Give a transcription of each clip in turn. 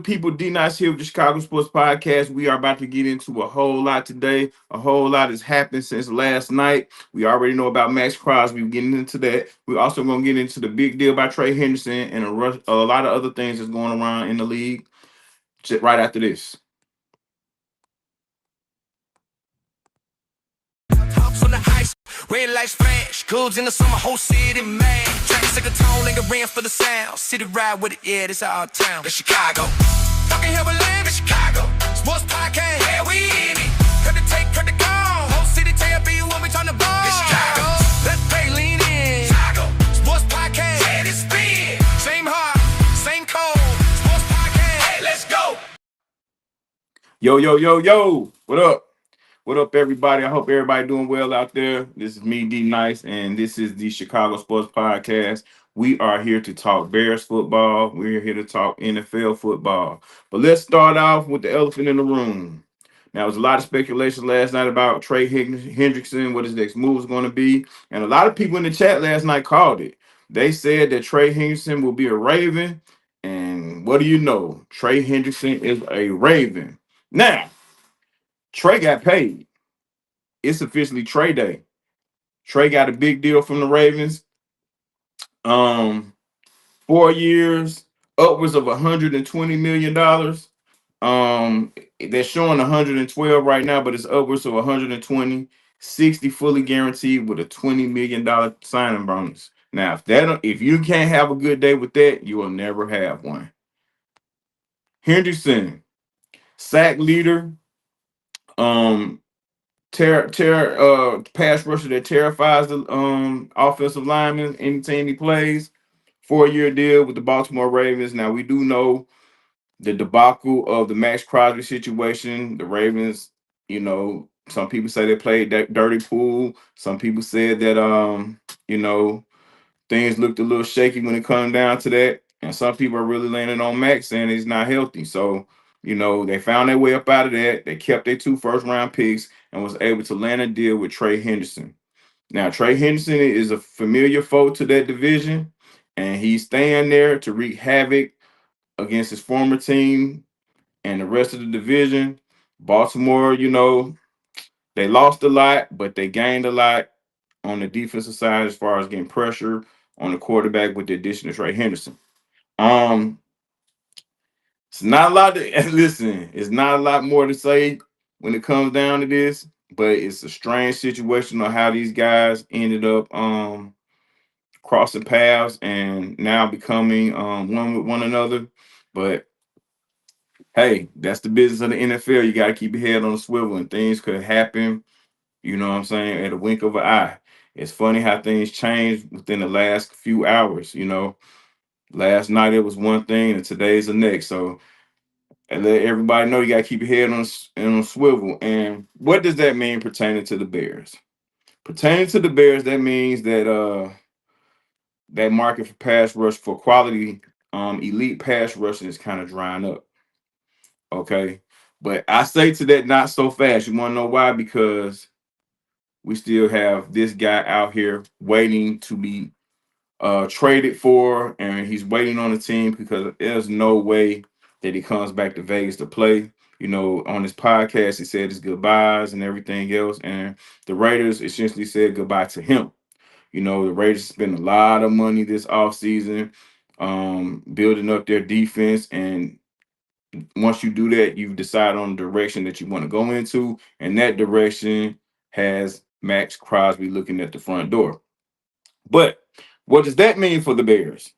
good people? D Nice here with the Chicago Sports Podcast. We are about to get into a whole lot today. A whole lot has happened since last night. We already know about Maxx Crosby. We're getting into that. We're also going to get into the big deal by Trey Hendrickson and a lot of other things that's going around in the league right after this. Hops on the ice, red lights flash, cubs in the summer, whole city mad. Track sick of tone, nigga ran for the sound. City ride with it, yeah, this our town. It's Chicago. Fucking here we live in Chicago. Sports podcast, yeah, we in it. Cut the take, cut the call. Whole city tell you when we turn the ball. It's Chicago. Let's pay, lean in. Chicago. Sports podcast, yeah, this spin. Same heart, same code. Sports podcast, hey, let's go. Yo. What up? What up, everybody? I hope everybody doing well out there. This is me, D Nice, and this is the Chicago Sports Podcast. We are here to talk Bears football. We're here to talk NFL football. But let's start off with the elephant in the room. Now, there was a lot of speculation last night about Trey Hendrickson, what his next move is going to be. And a lot of people in the chat last night called it. They said that Trey Hendrickson will be a Raven. And what do you know? Trey Hendrickson is a Raven. Now, Trey got paid. It's officially Trey Day. Trey got a big deal from the Ravens. 4 years, upwards of $120 million. They're showing 112 right now, but it's upwards of 120, 60 fully guaranteed with a $20 million signing bonus. Now, if you can't have a good day with that, you will never have one. Hendrickson, sack leader, pass rusher that terrifies the offensive lineman anytime he plays. 4-year deal with the Baltimore Ravens. Now we do know the debacle of the Maxx Crosby situation. The Ravens, some people say they played that dirty pool. Some people said that things looked a little shaky when it comes down to that. And some people are really landing on Max saying he's not healthy. So, they found their way up out of that. They kept their 2 first-round picks and was able to land a deal with Trey Hendrickson. Now, Trey Hendrickson is a familiar foe to that division, and he's staying there to wreak havoc against his former team and the rest of the division. Baltimore, they lost a lot, but they gained a lot on the defensive side as far as getting pressure on the quarterback with the addition of Trey Hendrickson. It's not a lot to listen. It's not a lot more to say when it comes down to this, but it's a strange situation on how these guys ended up crossing paths and now becoming one with one another. But hey, that's the business of the NFL. You got to keep your head on the swivel, and things could happen. You know what I'm saying? At a wink of an eye. It's funny how things change within the last few hours. Last night it was one thing, and today's the next. So, and let everybody know you got to keep your head on a swivel. And what does that mean pertaining to the Bears? Pertaining to the Bears, that means that that market for pass rush for quality elite pass rushing is kind of drying up. Okay. But I say to that, not so fast. You want to know why? Because we still have this guy out here waiting to be traded for, and he's waiting on the team because there's no way that he comes back to Vegas to play. On his podcast, he said his goodbyes and everything else, and the Raiders essentially said goodbye to him. The Raiders spent a lot of money this offseason building up their defense, and once you do that, you decide on the direction that you want to go into, and that direction has Maxx Crosby looking at the front door. But what does that mean for the Bears?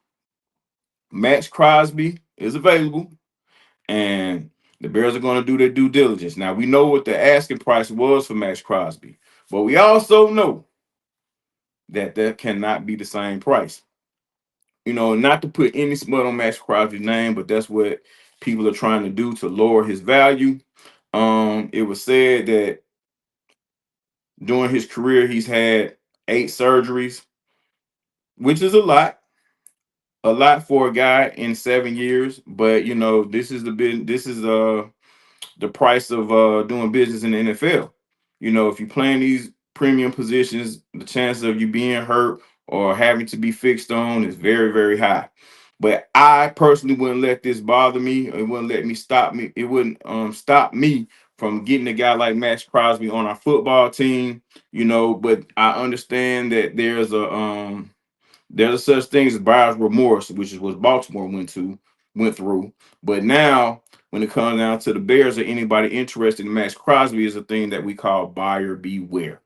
Maxx Crosby is available, and the Bears are going to do their due diligence. Now, we know what the asking price was for Maxx Crosby, but we also know that cannot be the same price. Not to put any smut on Maxx Crosby's name, but that's what people are trying to do to lower his value. It was said that during his career, he's had 8 surgeries, which is a lot for a guy in 7 years. But this is the price of doing business in the NFL. If you're playing these premium positions, the chances of you being hurt or having to be fixed on is very, very high. But I personally wouldn't let this bother me. It wouldn't let me stop me. It wouldn't stop me from getting a guy like Maxx Crosby on our football team. But I understand that there's a such thing as buyer's remorse, which is what Baltimore went through. But now, when it comes down to the Bears or anybody interested in Maxx Crosby, is a thing that we call buyer beware.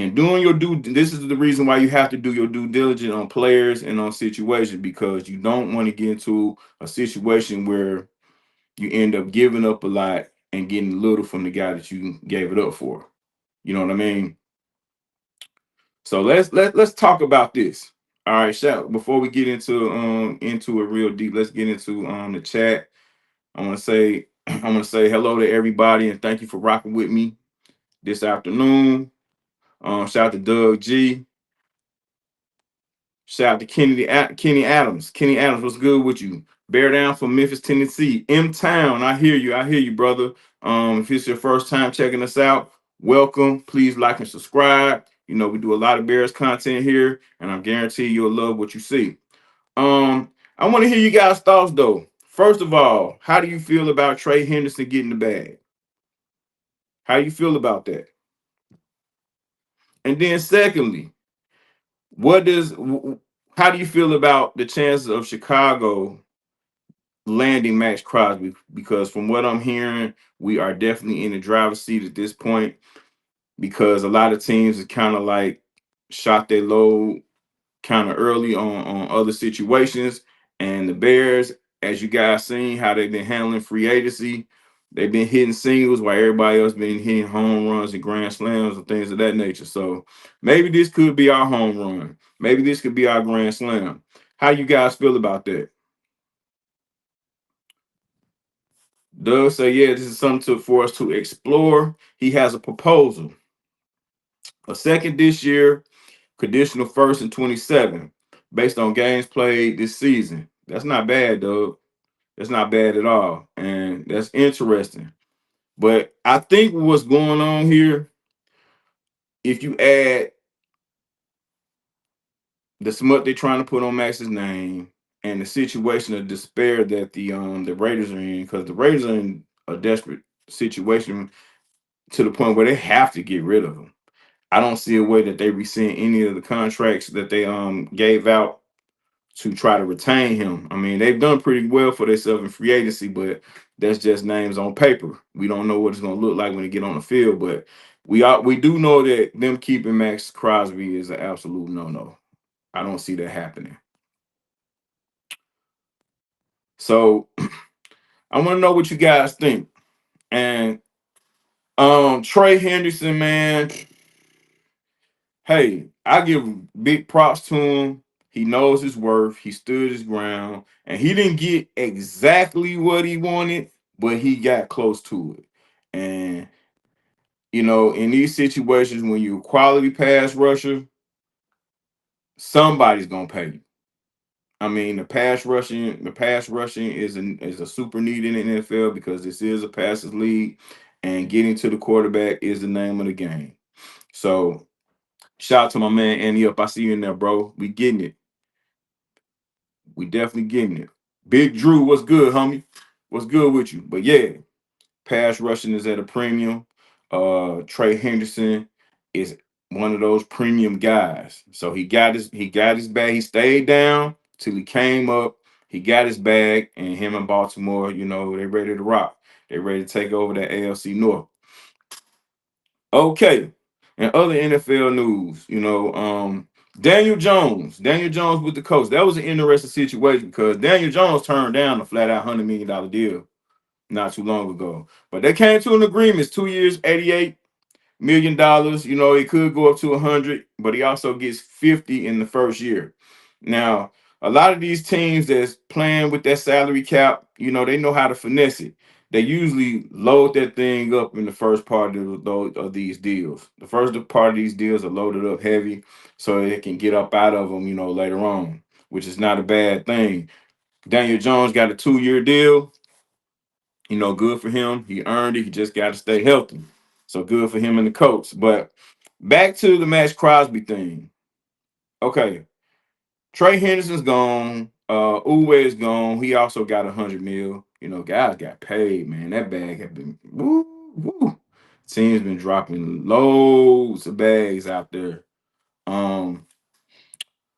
And this is the reason why you have to do your due diligence on players and on situations, because you don't want to get into a situation where you end up giving up a lot and getting little from the guy that you gave it up for. You know what I mean? So let's talk about this. All right, shout before we get into it real deep, let's get into the chat. I want to say I want to say hello to everybody and thank you for rocking with me this afternoon. Shout out to Doug G. Shout out to Kenny Adams. Kenny Adams, what's good with you? Bear down from Memphis, Tennessee. M Town, I hear you. I hear you, brother. If it's your first time checking us out, welcome. Please like and subscribe. We do a lot of Bears content here, and I guarantee you'll love what you see. I want to hear you guys' thoughts though. First of all, how do you feel about Trey Hendrickson getting the bag? How do you feel about that? And then secondly, what does how do you feel about the chances of Chicago landing Maxx Crosby? Because from what I'm hearing, we are definitely in the driver's seat at this point, because a lot of teams have kind of like shot their load kind of early on other situations. And the Bears, as you guys seen how they've been handling free agency, they've been hitting singles while everybody else been hitting home runs and grand slams and things of that nature. So maybe this could be our home run. Maybe this could be our grand slam. How you guys feel about that? Doug say, yeah, this is something for us to explore. He has a proposal. A second this year, conditional first in 27, based on games played this season. That's not bad, Doug. That's not bad at all. And that's interesting. But I think what's going on here, if you add the smut they're trying to put on Max's name and the situation of despair that the Raiders are in, because the Raiders are in a desperate situation to the point where they have to get rid of him. I don't see a way that they rescind any of the contracts that they gave out to try to retain him. I mean, they've done pretty well for themselves in free agency, but that's just names on paper. We don't know what it's going to look like when they get on the field, but we do know that them keeping Maxx Crosby is an absolute no. I don't see that happening. So I want to know what you guys think. And Trey Hendrickson, man, hey, I give big props to him. He knows his worth. He stood his ground, and he didn't get exactly what he wanted, but he got close to it. And in these situations, when you're a quality pass rusher, somebody's gonna pay you. I mean, the pass rushing is a super need in the NFL, because this is a passes league, and getting to the quarterback is the name of the game. So shout out to my man Andy Up. I see you in there, bro. We getting it. We definitely getting it. Big Drew, what's good, homie? What's good with you? But yeah, pass rushing is at a premium. Trey Hendrickson is one of those premium guys. So he got his bag. He stayed down till he came up. He got his bag, and him and Baltimore, they ready to rock. They ready to take over that AFC North. Okay. And other NFL news, Daniel Jones with the coach. That was an interesting situation, because Daniel Jones turned down a flat out $100 million deal not too long ago. But they came to an agreement. It's 2 years, $88 million. It could go up to 100, but he also gets 50 in the first year. Now, a lot of these teams that's playing with that salary cap, they know how to finesse it. They usually load that thing up in the first part of these deals. The first part of these deals are loaded up heavy, so they can get up out of them, later on, which is not a bad thing. Daniel Jones got a 2-year deal. Good for him. He earned it. He just got to stay healthy. So good for him and the coach. But back to the Maxx Crosby thing. Okay. Trey Henderson's gone. Uwe is gone. He also got 100 mil. Guys got paid, man. That bag have been woo woo. Teams been dropping loads of bags out there. Um,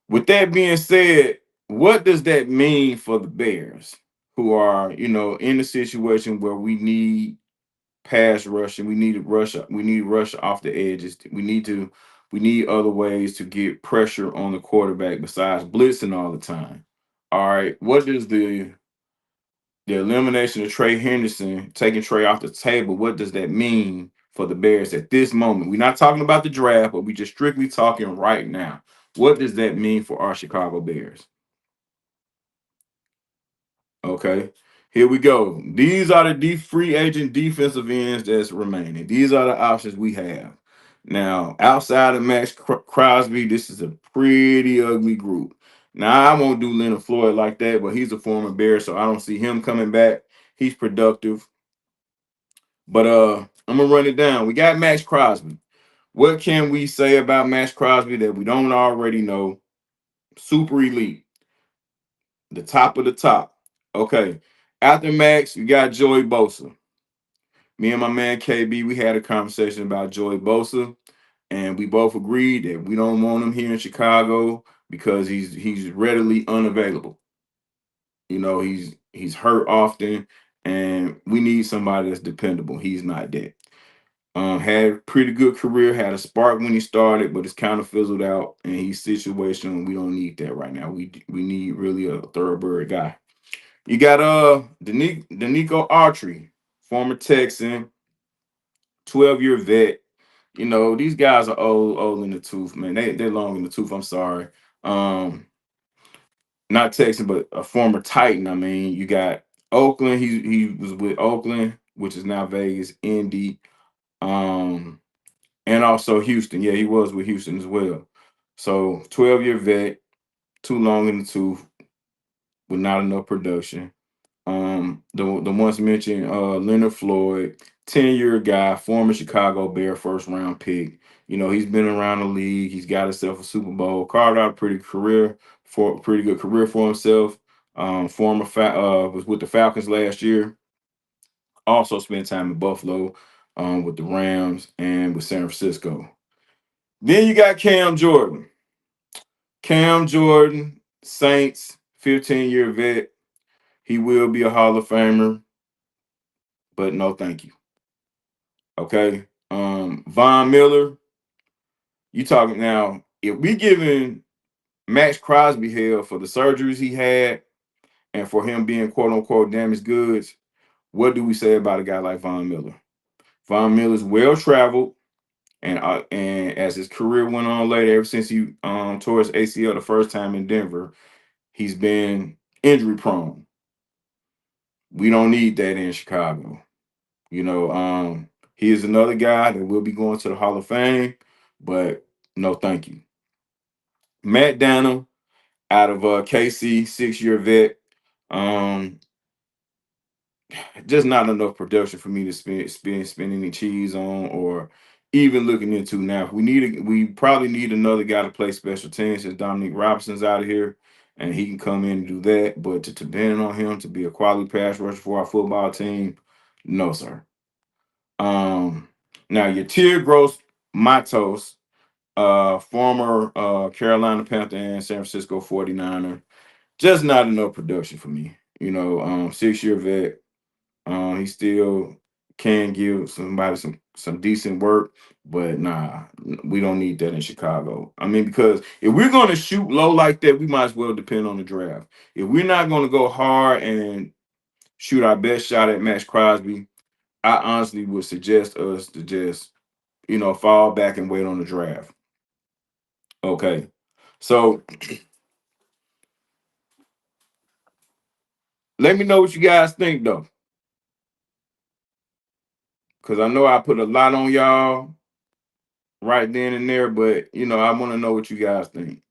with that being said, what does that mean for the Bears, who are, in a situation where we need pass rushing, we need to rush, off the edges. We need other ways to get pressure on the quarterback besides blitzing all the time. All right, what does the elimination of Trey Hendrickson, taking Trey off the table, what does that mean for the Bears at this moment? We're not talking about the draft, but we just strictly talking right now. What does that mean for our Chicago Bears? Okay, here we go. These are the free agent defensive ends that's remaining. These are the options we have. Now, outside of Maxx Crosby, this is a pretty ugly group. Now, I won't do Leonard Floyd like that, but he's a former Bear, so I don't see him coming back. He's productive. But I'm gonna run it down. We got Maxx Crosby. What can we say about Maxx Crosby that we don't already know? Super elite, the top of the top. Okay. After Max, you got Joey Bosa. Me and my man KB, we had a conversation about Joey Bosa, and we both agreed that we don't want him here in Chicago because he's readily unavailable. He's hurt often, and we need somebody that's dependable. He's not that. Had a pretty good career, had a spark when he started, but it's kind of fizzled out, and he's situational. We don't need that right now. We need really a thoroughbred guy. You got Danico Autry, former Texan, 12-year vet. These guys are old in the tooth, man. They're long in the tooth. I'm sorry. Um, Not Texan, but a former Titan. I mean, you got Oakland. He was with Oakland, which is now Vegas, Indy. Um, and also Houston. Yeah, he was with Houston as well. So 12-year vet, too long in the tooth with not enough production. The once mentioned Leonard Floyd, 10-year guy, former Chicago Bear first round pick. He's been around the league. He's got himself a Super Bowl, carved out a pretty good career for himself. Was with the Falcons last year. Also spent time in Buffalo, with the Rams and with San Francisco. Then you got Cam Jordan. Cam Jordan, Saints, 15-year vet. He will be a Hall of Famer, but no thank you. Okay. Von Miller, you talking now, if we giving Maxx Crosby hell for the surgeries he had and for him being quote unquote damaged goods, what do we say about a guy like Von Miller? Von Miller's well traveled, and as his career went on later, ever since he tore his ACL the first time in Denver, he's been injury prone. We don't need that in Chicago. He is another guy that will be going to the Hall of Fame, but no, thank you. Matt Dana out of KC, 6-year vet. Um, just not enough production for me to spend any cheese on or even looking into now. We probably need another guy to play special teams since Dominique Robinson's out of here, and he can come in and do that. But to depend on him to be a quality pass rusher for our football team, no, sir. Um, Now your Tier Gross Matos, former Carolina Panther and San Francisco 49er, just not enough production for me. 6-year vet. He still can give somebody some decent work, but nah, we don't need that in Chicago. I mean, because if we're gonna shoot low like that, we might as well depend on the draft. If we're not gonna go hard and shoot our best shot at Maxx Crosby, I honestly would suggest us to just, fall back and wait on the draft. Okay. So let me know what you guys think though. Cause I know I put a lot on y'all right then and there, but I want to know what you guys think.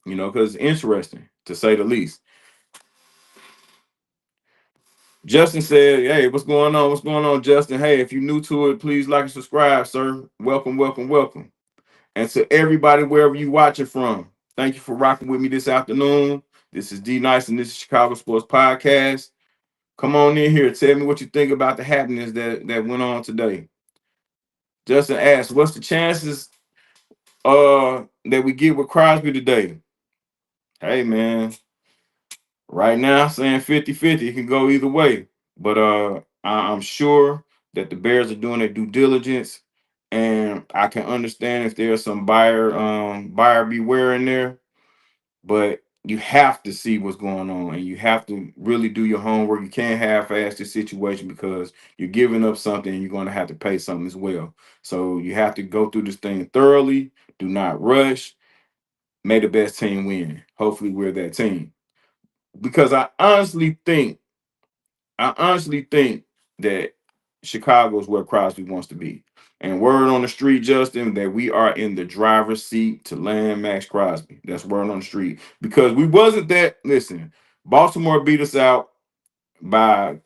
Because it's interesting to say the least. Justin said, "Hey, what's going on? What's going on, Justin? Hey, if you're new to it, please like and subscribe, sir. Welcome, welcome, welcome. And to everybody wherever you watching from, thank you for rocking with me this afternoon. This is D Nice and this is Chicago Sports Podcast. Come on in here. Tell me what you think about the happenings that went on today. Justin asked, what's the chances that we get with Crosby today? Hey man, right now saying 50-50. It can go either way. But I'm sure that the Bears are doing their due diligence, and I can understand if there's some buyer beware in there. But you have to see what's going on, and you have to really do your homework. You can't half-ass this situation because you're giving up something and you're going to have to pay something as well. So you have to go through this thing thoroughly. Do not rush. May the best team win. Hopefully we're that team. Because I honestly think that Chicago is where Crosby wants to be. And word on the street, Justin, that we are in the driver's seat to land Maxx Crosby. That's word on the street. Because we wasn't that. Listen, Baltimore beat us out by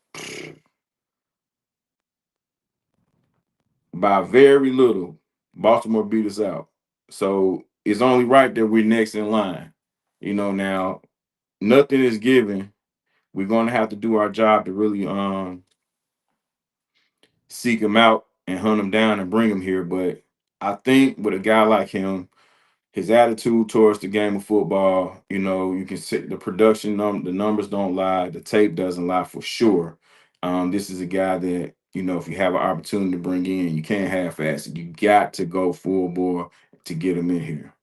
very little. Baltimore beat us out. So it's only right that we're next in line. Now nothing is given. We're gonna have to do our job to really seek him out and hunt him down and bring him here. But I think with a guy like him, his attitude towards the game of football, you can see the production, the numbers don't lie, the tape doesn't lie for sure. This is a guy that, if you have an opportunity to bring in, you can't half-ass it. You got to go full bore to get him in here.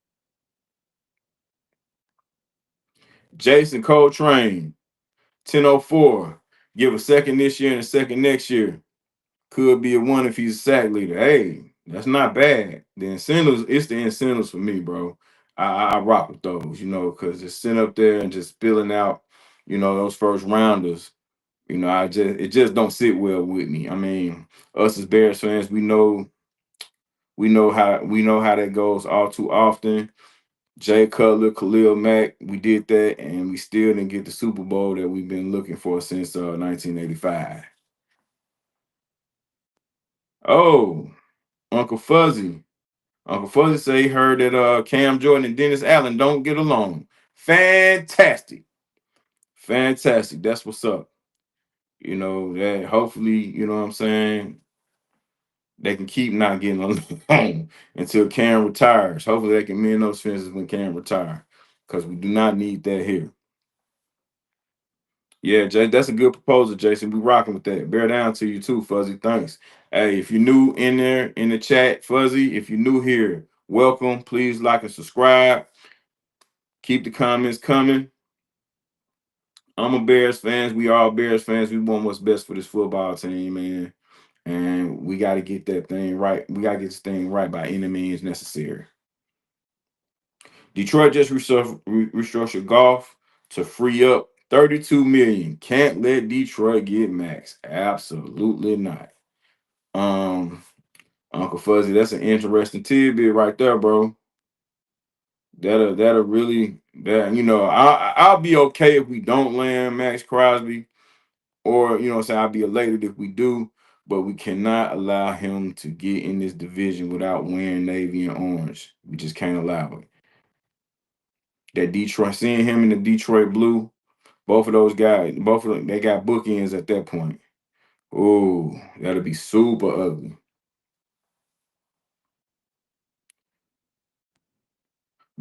Jason Coltrane, 1004. Give a second this year and a second next year. Could be a one if he's a sack leader. Hey, that's not bad. The incentives, it's the incentives for me, bro. I rock with those, because just sitting up there and just spilling out, those first rounders, it just don't sit well with me. I mean, us as Bears fans, we know how that goes all too often. Jay Cutler, Khalil Mack, we did that, and we still didn't get the Super Bowl that we've been looking for since 1985. Oh, Uncle Fuzzy. Uncle Fuzzy say he heard that Cam Jordan and Dennis Allen don't get along. Fantastic. Fantastic. That's what's up. That hopefully, what I'm saying, they can keep not getting along until Cam retires. Hopefully they can mend those fences when Cam retires. Because we do not need that here. Yeah, Jay, that's a good proposal, Jason. We rocking with that. Bear down to you too, Fuzzy. Thanks. Hey, if you're new in there in the chat, Fuzzy, if you're new here, welcome. Please like and subscribe. Keep the comments coming. I'm a Bears fans. We all Bears fans. We want what's best for this football team, man. And we got to get that thing right. We got to get this thing right by any means necessary. Detroit just restructured golf to free up $32 million. Can't let Detroit get Max. Absolutely not. Uncle Fuzzy, that's an interesting tidbit right there, bro. That'll really I'll be okay if we don't land Maxx Crosby, or I'll be elated if we do, but we cannot allow him to get in this division without wearing navy and orange. We just can't allow it. That Detroit, seeing him in the Detroit blue, both of those guys, both of them, they got bookends at that point. Oh, that'll be super ugly.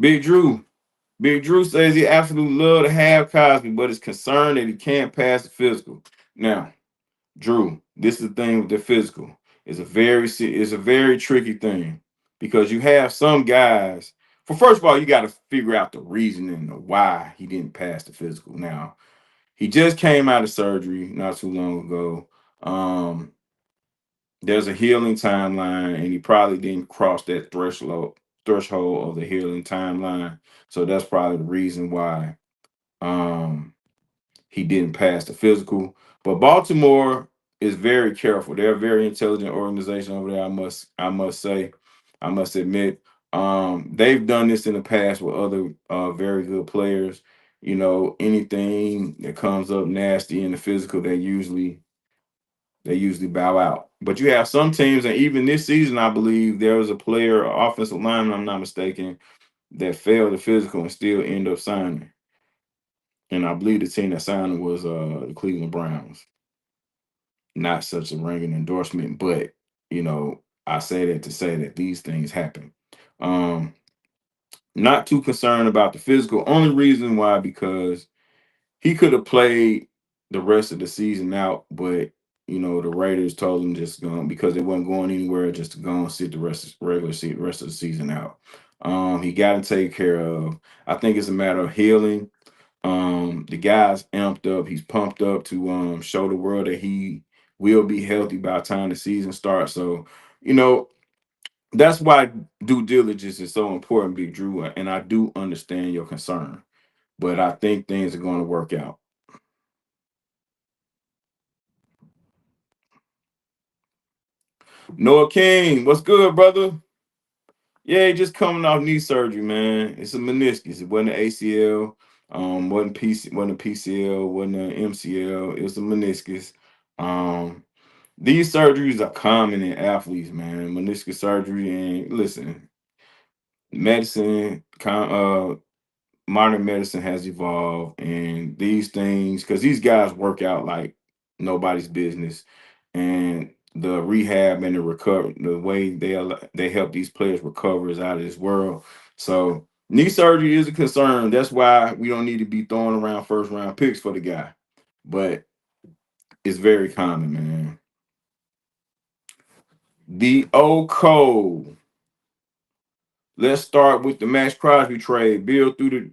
Big Drew. Big Drew says he absolutely love to have Cosby, but is concerned that he can't pass the physical. Now, Drew, this is the thing with the physical. It's a very tricky thing, because you have some guys. For first of all, you got to figure out the reasoning of why he didn't pass the physical. Now, he just came out of surgery not too long ago. There's a healing timeline, and he probably didn't cross that threshold of the healing timeline. So that's probably the reason why um he didn't pass the physical. But Baltimore is very careful. They're a very intelligent organization over there. I must say, I must admit. They've done this in the past with other very good players. Anything that comes up nasty in the physical, they usually bow out. But you have some teams, and even this season, I believe there was a player, offensive lineman, I'm not mistaken, that failed the physical and still end up signing. and I believe the team that signed him was the Cleveland Browns. Not such a ringing endorsement, but I say that to say that these things happen. Um, Not too concerned about the physical. Only reason why, because he could have played the rest of the season out, but the Raiders told him just go, because they wasn't going anywhere, just to go and sit the rest of the season out. He got to take care of. I think it's a matter of healing. The guy's amped up. He's pumped up to show the world that he will be healthy by the time the season starts. So, you know, that's why due diligence is so important, Big Drew. And I do understand your concern, but I think things are going to work out. Noah King, what's good, brother? Yeah, just coming off knee surgery, man. It's a meniscus. It wasn't an ACL. Wasn't a PCL. Wasn't an MCL. It was a meniscus. Um, these surgeries are common in athletes, man. Meniscus surgery, and listen, medicine, modern medicine has evolved, and these things, because these guys work out like nobody's business, and the rehab and the recovery, the way they help these players recover is out of this world. So knee surgery is a concern. That's why we don't need to be throwing around first round picks for the guy, but it's very common, man. The O code. Let's start with the Maxx Crosby trade. Build through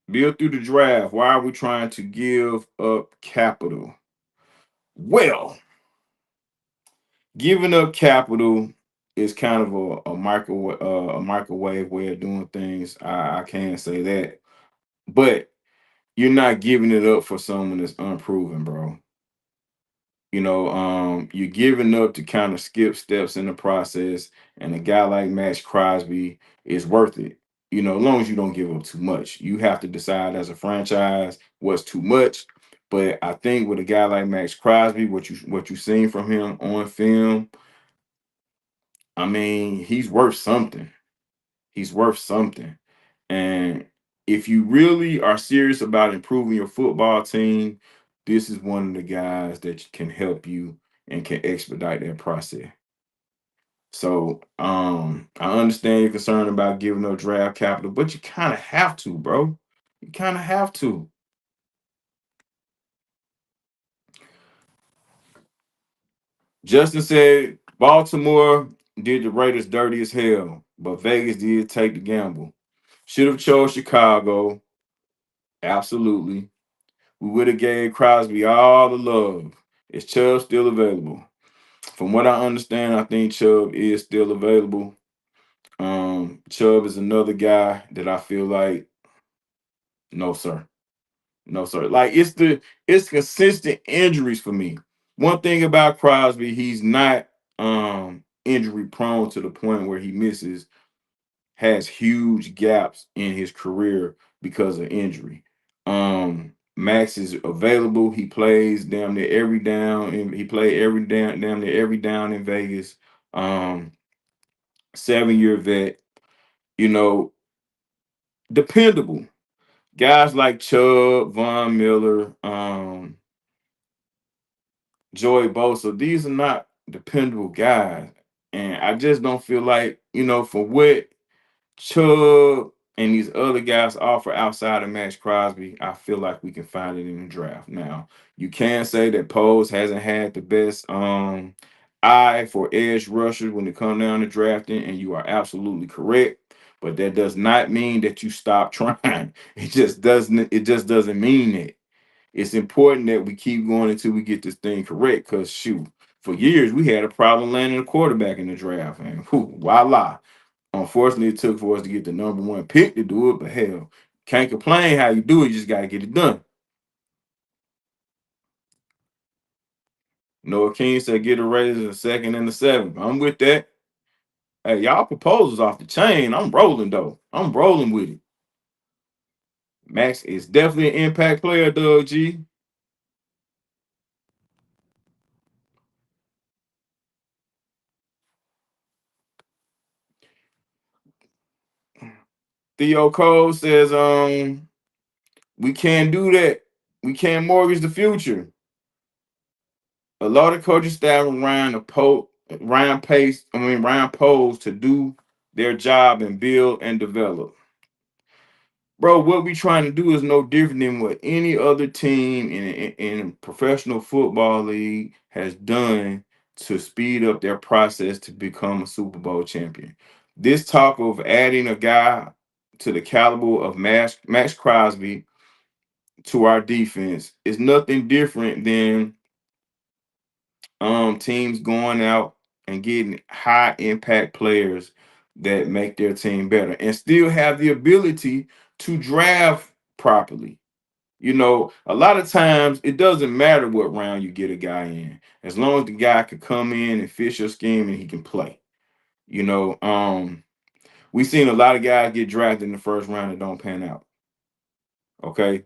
the draft. Why are we trying to give up capital? Well, giving up capital is kind of a microwave way of doing things. I can't say that, but you're not giving it up for someone that's unproven, bro. You're giving up to kind of skip steps in the process, and a guy like Max Crosby is worth it. As long as you don't give up too much, you have to decide as a franchise what's too much. But I think with a guy like Max Crosby, what you seen from him on film, I mean, he's worth something. He's worth something. And if you really are serious about improving your football team, this is one of the guys that can help you and can expedite that process. So I understand you're concerned about giving up draft capital, but you kind of have to, bro. You kind of have to. Justin said Baltimore did the Raiders dirty as hell, but Vegas did take the gamble. Should have chose Chicago. Absolutely. We would have gave Crosby all the love. Is Chubb still available? From what I understand, I think Chubb is still available. Chubb is another guy that I feel like, no, sir. No, sir. Like it's consistent injuries for me. One thing about Crosby, he's not injury prone to the point where he has huge gaps in his career because of injury. Max is available. He plays damn near every down, and he played damn near every down in Vegas. Um, 7-year vet, you know, dependable. Guys like Chubb, Von Miller, Joey Bosa, these are not dependable guys. And I just don't feel like, for what Chubb and these other guys offer outside of Max Crosby, I feel like we can find it in the draft. Now, you can say that Pose hasn't had the best eye for edge rushers when it comes down to drafting, and you are absolutely correct. But that does not mean that you stop trying. It just doesn't mean that. It's important that we keep going until we get this thing correct. Cause shoot, for years we had a problem landing a quarterback in the draft, and voila. Unfortunately, it took for us to get the number one pick to do it, but hell, can't complain how you do it. You just got to get it done. Noah King said, get a Raiders in the second and the seventh. I'm with that. Hey, y'all proposals off the chain. I'm rolling, though. I'm rolling with it. Max is definitely an impact player, Doug G. Theo Cole says, We can't do that. We can't mortgage the future. A lot of coaching staff Ryan Poles to do their job and build and develop. Bro, what we trying to do is no different than what any other team in professional football league has done to speed up their process to become a Super Bowl champion. This talk of adding a guy to the caliber of Maxx Crosby to our defense is nothing different than teams going out and getting high impact players that make their team better and still have the ability to draft properly. You know, a lot of times it doesn't matter what round you get a guy in, as long as the guy can come in and fit your scheme and he can play. You know, we've seen a lot of guys get drafted in the first round that don't pan out. Okay.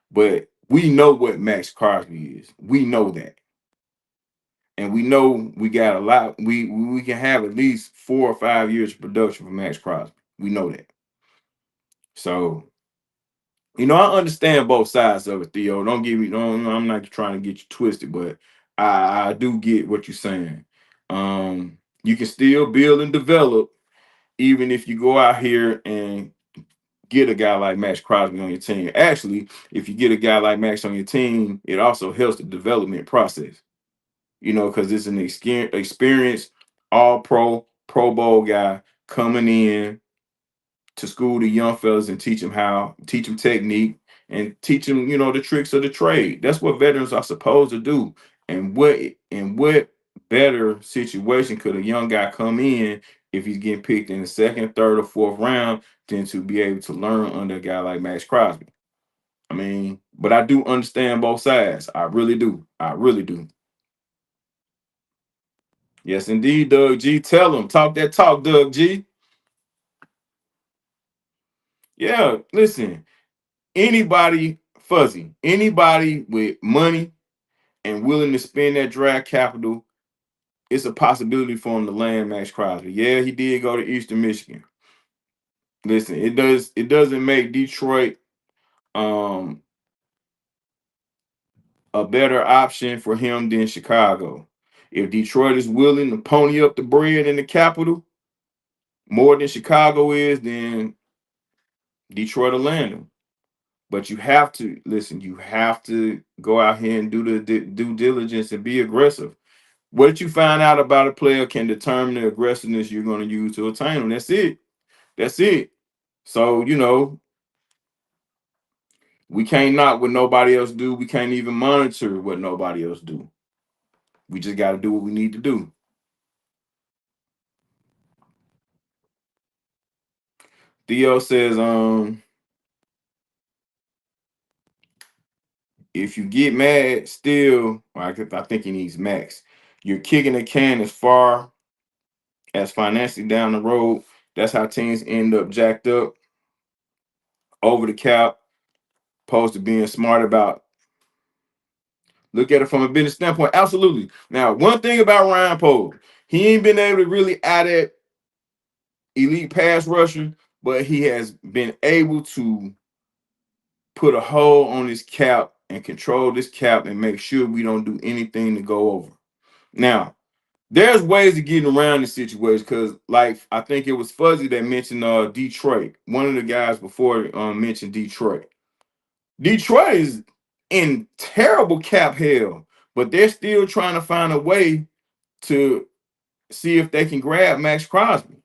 But we know what Maxx Crosby is. We know that. And we know we got a lot. We can have at least 4 or 5 years of production from Maxx Crosby. We know that. So, I understand both sides of it, Theo. Don't get me. Don't. I'm not trying to get you twisted, but I do get what you're saying. You can still build and develop even if you go out here and get a guy like Maxx Crosby on your team. Actually, if you get a guy like Max on your team, it also helps the development process. Because it's an experienced all Pro Bowl guy coming in to school the young fellas and teach them technique and teach them, the tricks of the trade. That's what veterans are supposed to do. And what better situation could a young guy come in if he's getting picked in the second, third, or fourth round than to be able to learn under a guy like Maxx Crosby? I mean, but I do understand both sides. I really do. I really do. Yes, indeed, Doug G. Tell him. Talk that talk, Doug G. Yeah, listen. Anybody with money and willing to spend that draft capital, it's a possibility for him to land Maxx Crosby. Yeah, he did go to Eastern Michigan. Listen, it doesn't make Detroit um a better option for him than Chicago. If Detroit is willing to pony up the bread in the capital more than Chicago is, then Detroit will land him. But you have to listen. You have to go out here and do the due diligence and be aggressive. What you find out about a player can determine the aggressiveness you're going to use to attain them. That's it. That's it. So we can't knock what nobody else do. We can't even monitor what nobody else do. We just got to do what we need to do. Theo says, if you get mad, still, I think he needs Max. You're kicking the can as far as financially down the road. That's how teams end up jacked up over the cap, opposed to being smart about. Look at it from a business standpoint. Absolutely. Now, one thing about Ryan Poles, he ain't been able to really add that elite pass rusher, but he has been able to put a hold on this cap and control this cap and make sure we don't do anything to go over. Now, there's ways of getting around this situation because, like, I think it was Fuzzy that mentioned Detroit. One of the guys before mentioned Detroit. Detroit is in terrible cap hell, but they're still trying to find a way to see if they can grab Maxx Crosby.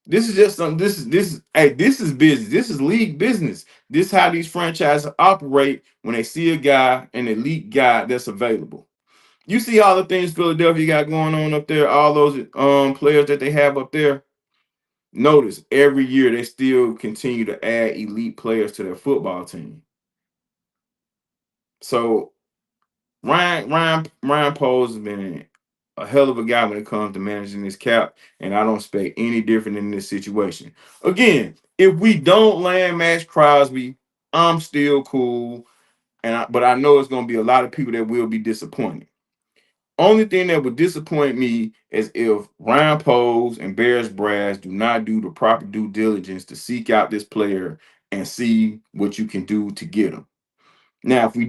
This is just something. This is business. This is league business. This is how these franchises operate when they see a guy, an elite guy that's available. You see all the things Philadelphia got going on up there, all those players that they have up there. Notice every year they still continue to add elite players to their football team. So Ryan Poles has been a hell of a guy when it comes to managing this cap, and I don't expect any different in this situation. Again, if we don't land Maxx Crosby, I'm still cool, but I know it's going to be a lot of people that will be disappointed. Only thing that would disappoint me is if Ryan Poles and Bears Brass do not do the proper due diligence to seek out this player and see what you can do to get him. Now, if we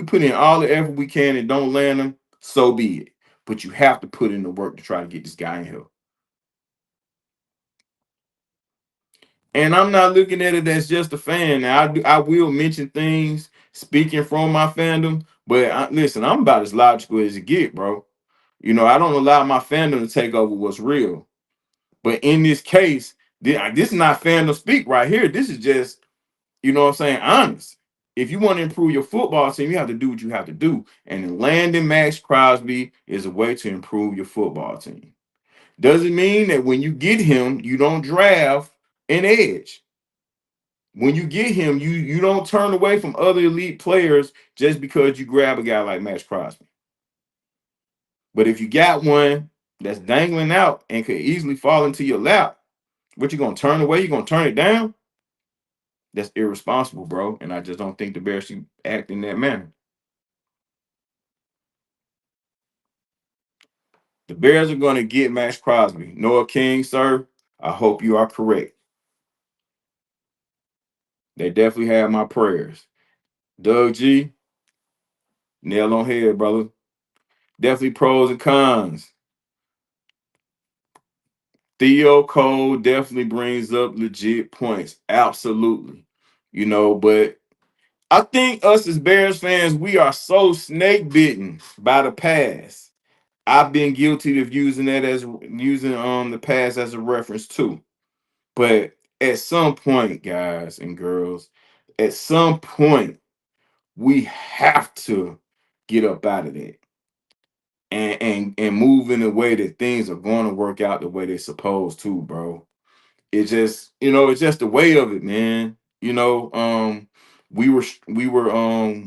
put in all the effort we can and don't land them, so be it. But you have to put in the work to try to get this guy in here. And I'm not looking at it as just a fan. Now, I will mention things speaking from my fandom, but listen, I'm about as logical as it get, bro. I don't allow my fandom to take over what's real. But in this case, this is not fandom speak right here. This is just, what I'm saying, honest. If you want to improve your football team, you have to do what you have to do. And landing Maxx Crosby is a way to improve your football team. Doesn't mean that when you get him, you don't draft an edge. When you get him, you don't turn away from other elite players just because you grab a guy like Maxx Crosby. But if you got one that's dangling out and could easily fall into your lap, what you gonna turn away? You gonna turn it down? That's irresponsible, bro. And I just don't think the Bears should act in that manner. The Bears are gonna get Maxx Crosby. Noah King, sir, I hope you are correct. They definitely have my prayers. Doug G, nail on head, brother. Definitely pros and cons. Theo Cole definitely brings up legit points. Absolutely. But I think us as Bears fans, we are so snake bitten by the past. I've been guilty of using the past as a reference too. But at some point, guys and girls, at some point, we have to get up out of that and move in a way that things are going to work out the way they're supposed to, bro. It's just the way of it, man. We were we were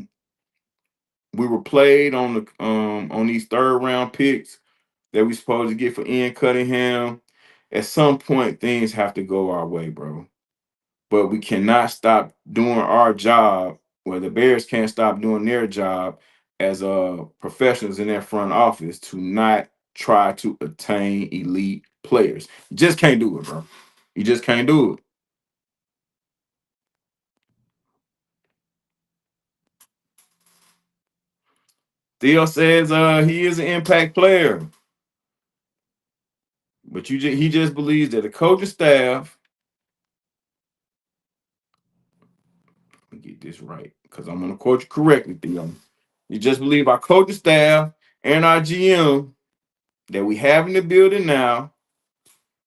we were played on these third round picks that we supposed to get for Ian Cunningham. At some point, things have to go our way, bro. But we cannot stop doing our job. Well, the Bears can't stop doing their job as professionals in their front office to not try to attain elite players. You just can't do it, bro. You just can't do it. Theo says he is an impact player, but he just believes that the coaching staff. Let me get this right because I'm going to quote you correctly, Theo. You just believe our coaching staff and our GM that we have in the building now.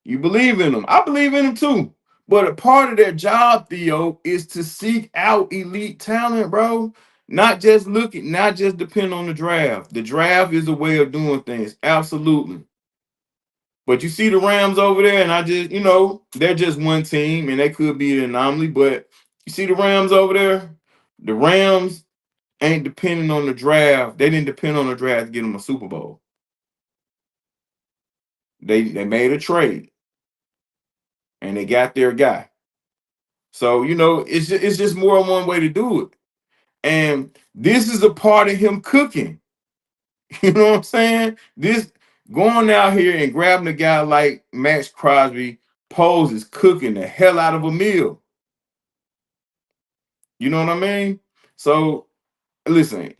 You believe in them. I believe in them too. But a part of their job, Theo, is to seek out elite talent, bro. Not just depend on the draft. The draft is a way of doing things. Absolutely. But you see the Rams over there, and they're just one team, and they could be an anomaly. But you see the Rams over there, the Rams ain't depending on the draft. They didn't depend on the draft to get them a Super Bowl. They made a trade, and they got their guy. So it's just more than one way to do it. And this is a part of him cooking. You know what I'm saying? This going out here and grabbing a guy like Maxx Crosby poses cooking the hell out of a meal. You know what I mean? So listen,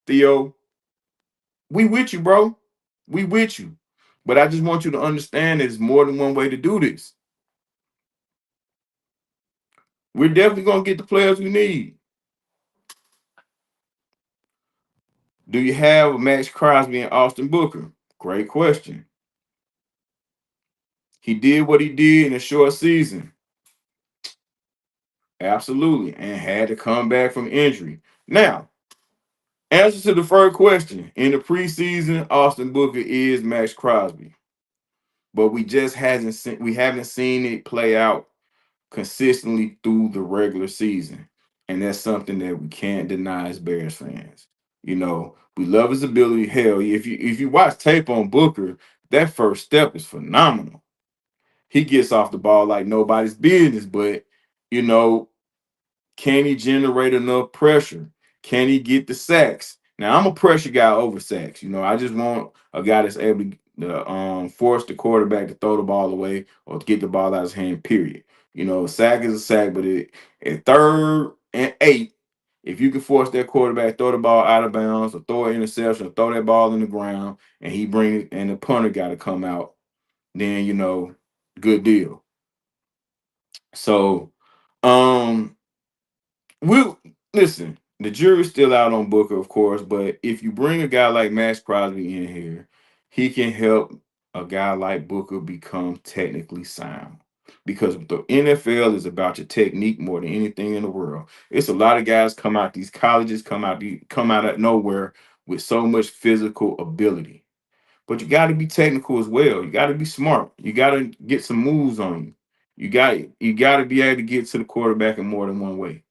Theo, we with you, bro. We with you. But I just want you to understand there's more than one way to do this. We're definitely gonna get the players we need. Do you have Maxx Crosby and Austin Booker? Great question. He did what he did in a short season. Absolutely. And had to come back from injury. Now, answer to the first question. In the preseason, Austin Booker is Maxx Crosby. But we haven't seen it play out consistently through the regular season. And that's something that we can't deny as Bears fans. We love his ability. Hell, if you watch tape on Booker, that first step is phenomenal. He gets off the ball like nobody's business, but you know, can he generate enough pressure? Can he get the sacks? Now I'm a pressure guy over sacks. I just want a guy that's able to force the quarterback to throw the ball away or to get the ball out of his hand. Period. A sack is a sack, but at third and 8, if you can force that quarterback throw the ball out of bounds or throw an interception or throw that ball in the ground and he bring it and the punter got to come out, then good deal. So, um, we'll listen. The jury's still out on Booker, of course, but if you bring a guy like Maxx Crosby in here, he can help a guy like Booker become technically sound. Because the NFL is about your technique more than anything in the world. It's a lot of guys come out these colleges, come out of nowhere with so much physical ability. But you got to be technical as well. You got to be smart. You got to get some moves on you. You got to be able to get to the quarterback in more than one way.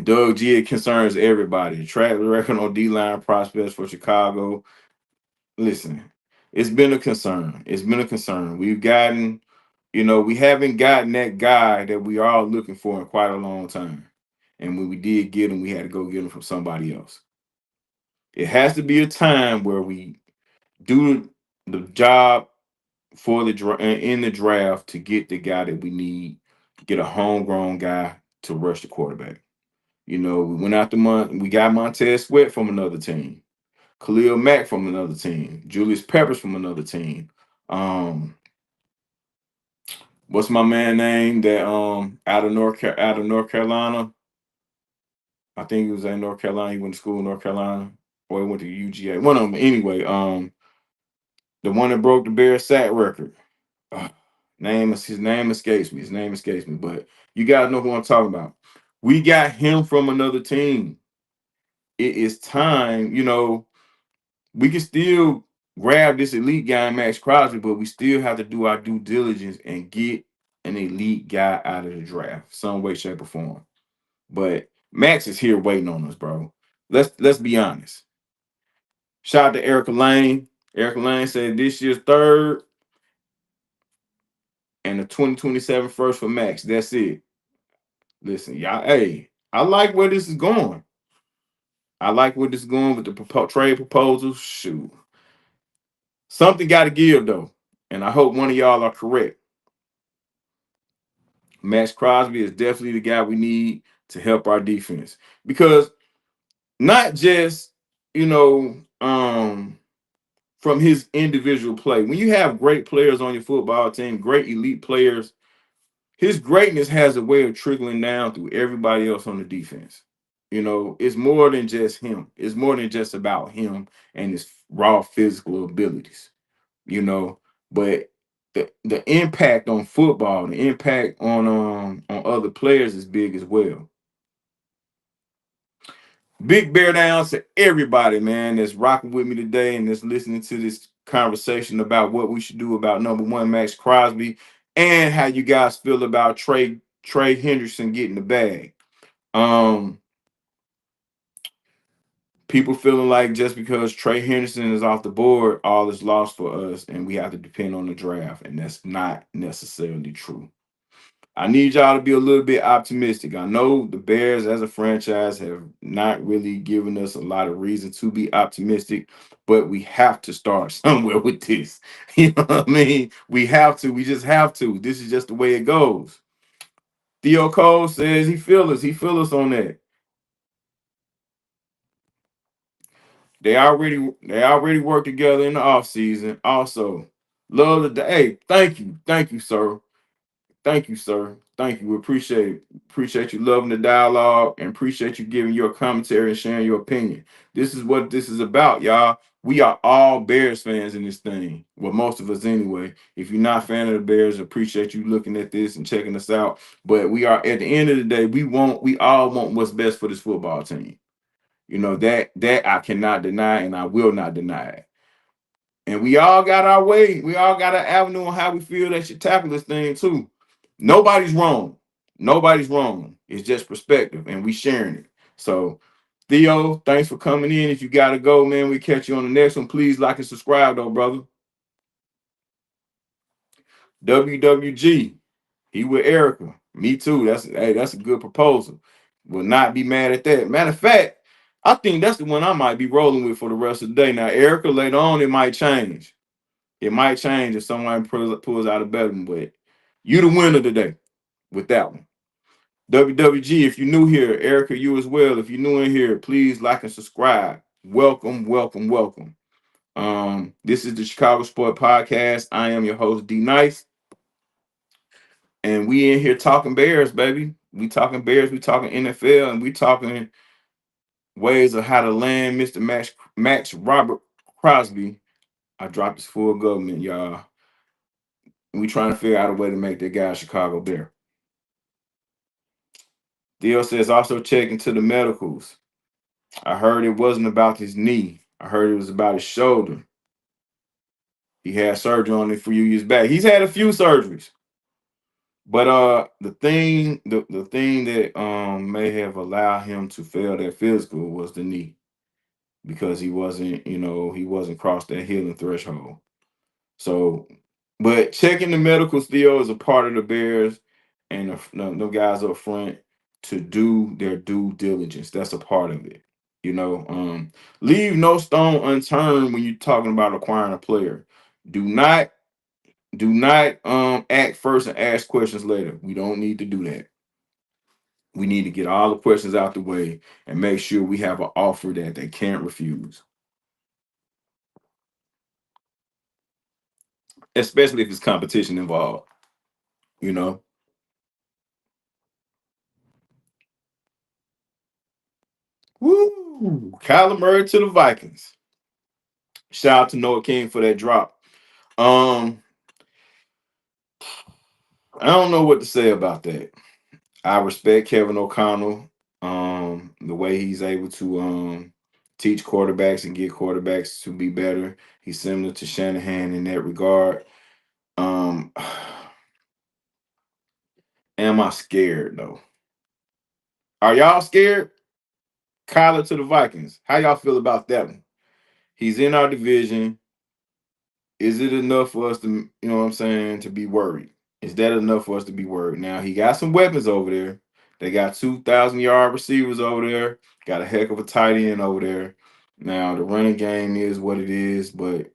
Doug G, it concerns everybody. The track record on D line prospects for Chicago. Listen, it's been a concern. It's been a concern. We haven't gotten that guy that we are all looking for in quite a long time. And when we did get him, we had to go get him from somebody else. It has to be a time where we do the job for in the draft to get the guy that we need, get a homegrown guy to rush the quarterback. We went out the month. We got Montez Sweat from another team, Khalil Mack from another team, Julius Peppers from another team. Um, what's my man name that out of North Carolina? I think he was in North Carolina. He went to school in North Carolina, or he went to UGA. One of them, anyway. The one that broke the Bears sack record. Uh, his name escapes me. His name escapes me, but you guys know who I'm talking about. We got him from another team. It is time, we can still grab this elite guy, Maxx Crosby, but we still have to do our due diligence and get an elite guy out of the draft, some way, shape, or form. But Max is here waiting on us, bro. Let's be honest. Shout out to Erica Lane. Erica Lane said this year's third and the 2027 first for Max. That's it. Listen, y'all. Hey, I like where this is going. I like where this is going with the trade proposals. Shoot. Something got to give, though. And I hope one of y'all are correct. Maxx Crosby is definitely the guy we need to help our defense. Because not just, you know, from his individual play. When you have great players on your football team, great elite players, his greatness has a way of trickling down through everybody else on the defense. It's more than just him. It's more than just about him and his raw physical abilities. you know. But the impact on football, the impact on other players is big as well. Big bear down to everybody, man, that's rocking with me today and that's listening to this conversation about what we should do about number one, Maxx Crosby, and how you guys feel about Trey Hendrickson getting the bag. Um, People feeling like just because Trey Henderson is off the board, all is lost for us, and we have to depend on the draft, and that's not necessarily true. I need y'all to be a little bit optimistic. I know the Bears as a franchise have not really given us a lot of reason to be optimistic, but we have to start somewhere with this. You know what I mean? We have to. We just have to. This is just the way it goes. Theo Cole says he feel us. He feel us on that. They already work together in the offseason. Also, love the day. Hey, thank you. Thank you, sir. Thank you, sir. Thank you. We appreciate it. Appreciate you loving the dialogue and appreciate you giving your commentary and sharing your opinion. This is what this is about, y'all. We are all Bears fans in this thing. Well, most of us anyway. If you're not a fan of the Bears, appreciate you looking at this and checking us out. But we are at the end of the day, we all want what's best for this football team. That I cannot deny and I will not deny it. And we all got our way. We all got an avenue on how we feel that should tackle this thing too. Nobody's wrong. Nobody's wrong. It's just perspective, and we sharing it. So, Theo, thanks for coming in. If you gotta go, man, we catch you on the next one. Please like and subscribe, though, brother. WWG, he with Erica. Me too. That's a good proposal. Will not be mad at that. Matter of fact, I think that's the one I might be rolling with for the rest of the day. Now, Erica, later on, it might change. It might change if someone pulls out a better one, but you the winner today. with that one. WWG, if you're new here, Erica, you as well. If you're new in here, please like and subscribe. Welcome, welcome, welcome. This is the Chicago Sport Podcast. I am your host, D Nice. And we in here talking Bears, baby. We talking Bears, we talking NFL, and we talking ways of how to land Mr. Maxx Robert Crosby. I dropped his full government, y'all. And we trying to figure out a way to make that guy a Chicago Bear. Theo says also check into the medicals. I heard it wasn't about his knee. I heard it was about his shoulder. He had surgery on it a few years back. He's had a few surgeries. But the thing that may have allowed him to fail that physical was the knee because he wasn't crossed that healing threshold. So, but checking the medical still is a part of the Bears and the guys up front to do their due diligence. That's a part of it. Leave no stone unturned when you're talking about acquiring a player. Do not act first and ask questions later. We don't need to do that. We need to get all the questions out the way and make sure we have an offer that they can't refuse, especially if it's competition involved. You know. Woo! Kyler Murray to the Vikings. Shout out to Noah King for that drop. Um, I don't know what to say about that. I respect Kevin O'Connell, the way he's able to teach quarterbacks and get quarterbacks to be better. He's similar to Shanahan in that regard. Um, am I scared though? Are y'all scared? Kyler to the Vikings. How y'all feel about that one? He's in our division. Is it enough for us to, what I'm saying, to be worried? Is that enough for us to be worried? Now, he got some weapons over there. They got 2,000-yard receivers over there. Got a heck of a tight end over there. Now, the running game is what it is, but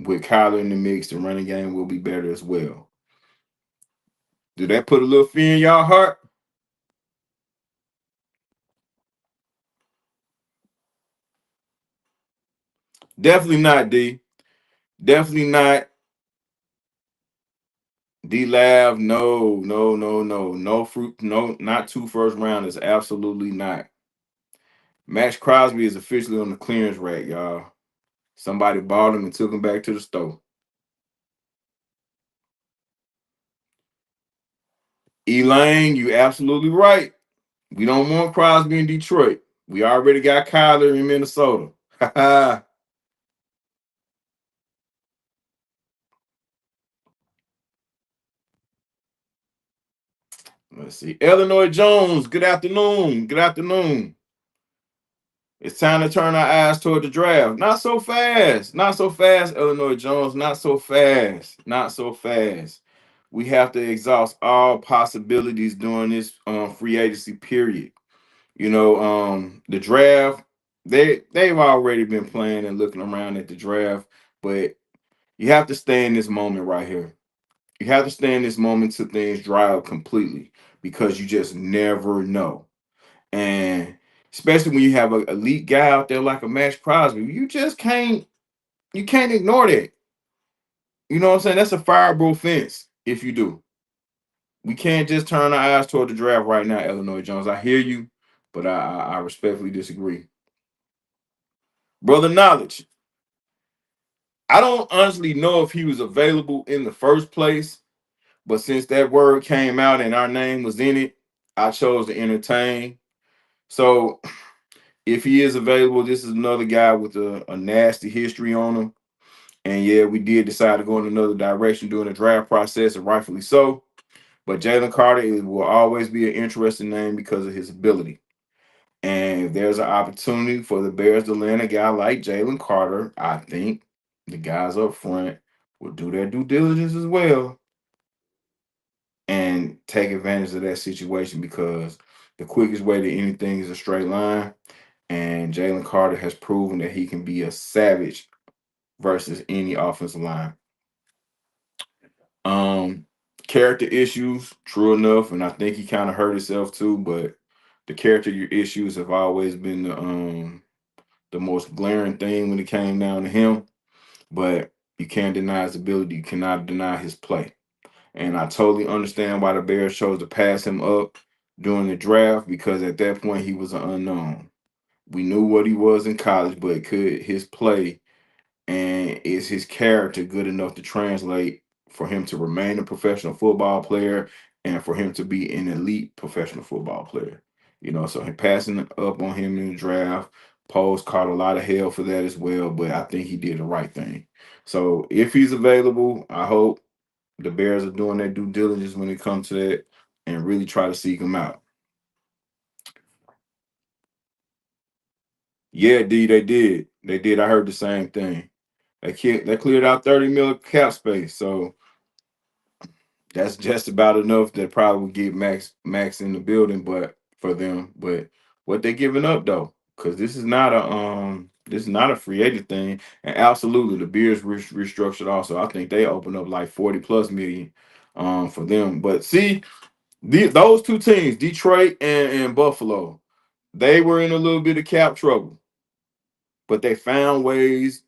with Kyler in the mix, the running game will be better as well. Do that put a little fear in y'all heart? Definitely not, D. Definitely not. D Lab, no, no, no, no. No fruit, no, not 2 first rounders. Absolutely not. Maxx Crosby is officially on the clearance rack, y'all. Somebody bought him and took him back to the store. Elaine, you absolutely right. We don't want Crosby in Detroit. We already got Kyler in Minnesota. Let's see. Illinois Jones, good afternoon. Good afternoon. It's time to turn our eyes toward the draft. Not so fast. Not so fast, Illinois Jones. Not so fast. Not so fast. We have to exhaust all possibilities during this free agency period. The draft, they've already been playing and looking around at the draft, but you have to stay in this moment right here. You have to stay in this moment till things dry up completely because you just never know. And especially when you have an elite guy out there like a Maxx Crosby, you can't ignore that. You know what I'm saying? That's a fireable fence if you do. We can't just turn our eyes toward the draft right now, Illinois Jones. I hear you, but I respectfully disagree. Brother Knowledge, I don't honestly know if he was available in the first place, but since that word came out and our name was in it, I chose to entertain. So if he is available, this is another guy with a nasty history on him. And yeah, we did decide to go in another direction during the draft process, and rightfully so. But Jalen Carter will always be an interesting name because of his ability. And if there's an opportunity for the Bears to land a guy like Jalen Carter, I think the guys up front will do their due diligence as well and take advantage of that situation because the quickest way to anything is a straight line. And Jalen Carter has proven that he can be a savage versus any offensive line. Um, character issues, true enough, and I think he kind of hurt himself too. But the character issues have always been the most glaring thing when it came down to him. But you can't deny his ability. You cannot deny his play. And I totally understand why the Bears chose to pass him up during the draft because at that point he was an unknown. We knew what he was in college, but could his play and is his character good enough to translate for him to remain a professional football player and for him to be an elite professional football player? So passing up on him in the draft, Poles caught a lot of hell for that as well, but I think he did the right thing. So if he's available, I hope the Bears are doing their due diligence when it comes to that and really try to seek him out. Yeah, D, they did. They did. I heard the same thing. They cleared out 30 million cap space, so that's just about enough that probably would get Max in the building, but for them, but what they giving up though, because this is not a free agent thing, and absolutely the Bears restructured also. I think they opened up like 40 plus million for them. But see, those two teams, Detroit and Buffalo, they were in a little bit of cap trouble, but they found ways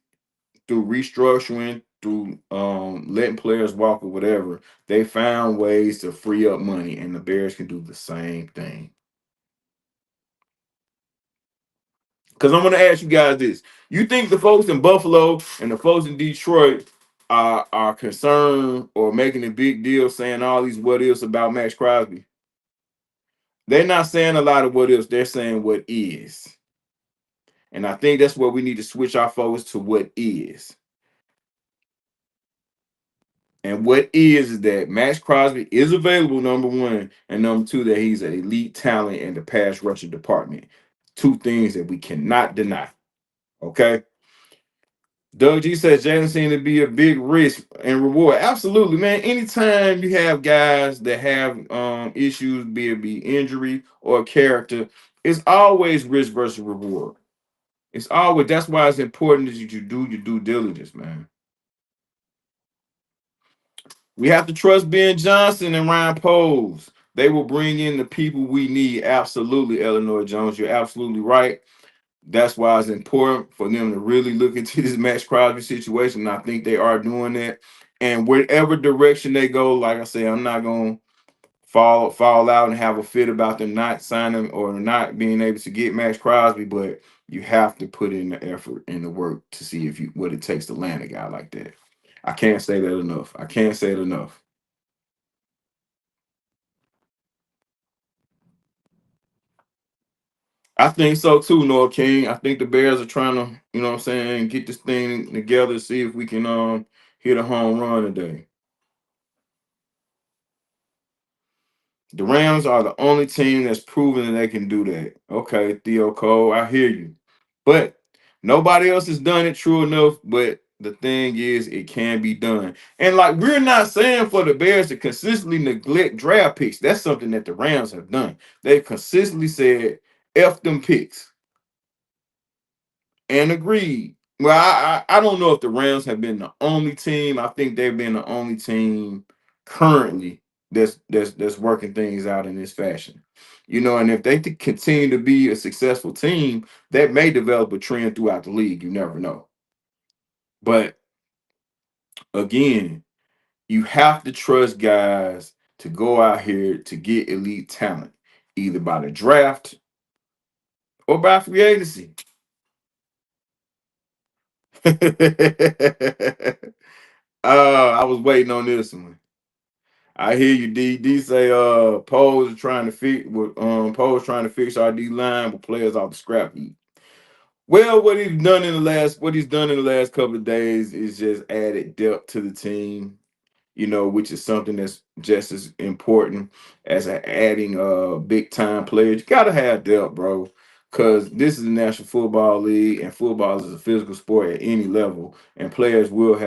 through restructuring, through letting players walk or whatever, they found ways to free up money, and the Bears can do the same thing. Because I'm going to ask you guys this: you think the folks in Buffalo and the folks in Detroit are concerned or making a big deal saying all these what ifs about Maxx Crosby? They're not saying a lot of what ifs; they're saying what is, and I think that's where we need to switch our focus to what is. And what is that Maxx Crosby is available, number one, and number two, that he's an elite talent in the pass rushing department. Two things that we cannot deny. Okay. Doug G says Jalen seems to be a big risk and reward. Absolutely, man. Anytime you have guys that have issues, be it be injury or character, it's always risk versus reward. It's always that's why it's important that you do your due diligence, man. We have to trust Ben Johnson and Ryan Poles. They will bring in the people we need. Absolutely, Eleanor Jones. You're absolutely right. That's why it's important for them to really look into this Maxx Crosby situation. And I think they are doing that. And whatever direction they go, like I said, I'm not gonna fall out and have a fit about them not signing or not being able to get Maxx Crosby, but you have to put in the effort and the work to see if you what it takes to land a guy like that. I can't say that enough. I can't say it enough. I think so too, Noah King. I think the Bears are trying to, what I'm saying, get this thing together, see if we can hit a home run today. The Rams are the only team that's proven that they can do that. Okay, Theo Cole, I hear you. But nobody else has done it true enough. But the thing is, it can be done. And like we're not saying for the Bears to consistently neglect draft picks. That's something that the Rams have done. They've consistently said, F them picks. And agreed. Well, I don't know if the Rams have been the only team. I think they've been the only team currently that's working things out in this fashion. And if they continue to be a successful team, that may develop a trend throughout the league. You never know. But again, you have to trust guys to go out here to get elite talent, either by the draft or by free agency. I was waiting on this one. I hear you, D. D say Poles is trying to fix Poles trying to fix our D line with players off the scrap heap. Well, what he's done in the last couple of days is just added depth to the team, which is something that's just as important as adding big time players. You gotta have depth, bro. Because this is the National Football League, and football is a physical sport at any level, and players will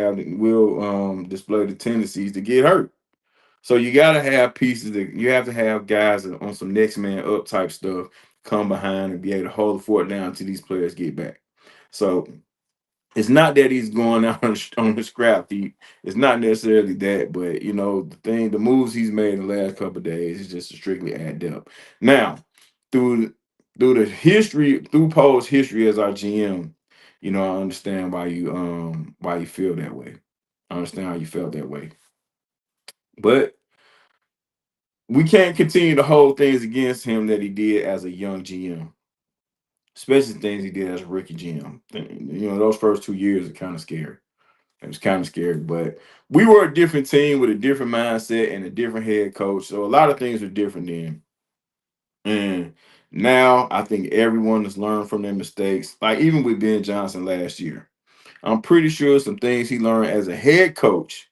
display the tendencies to get hurt. So you gotta have pieces that you have to have guys that on some next man up type stuff come behind and be able to hold the fort down until these players get back. So It's not that he's going out on the scrap heap. It's not necessarily that, but the moves he's made in the last couple of days is just strictly add depth. Now, through through Poe's history as our GM, I understand why you feel that way. I understand how you felt that way. But we can't continue to hold things against him that he did as a young GM, especially things he did as a rookie GM. Those first 2 years are kind of scary. It was kind of scary, but we were a different team with a different mindset and a different head coach. So a lot of things are different then. And now I think everyone has learned from their mistakes. Like even with Ben Johnson last year, I'm pretty sure some things he learned as a head coach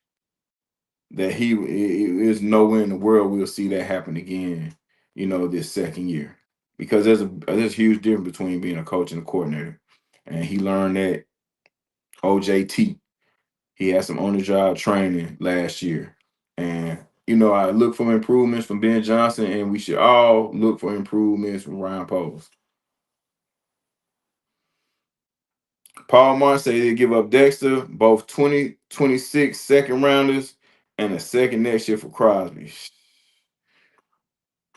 that is nowhere in the world we'll see that happen again. This second year, because there's a huge difference between being a coach and a coordinator, and he learned that OJT. He had some on the job training last year. And, I look for improvements from Ben Johnson, and we should all look for improvements from Ryan Poles. Paul Martin said he'd give up Dexter, both 2026 second rounders, and a second next year for Crosby.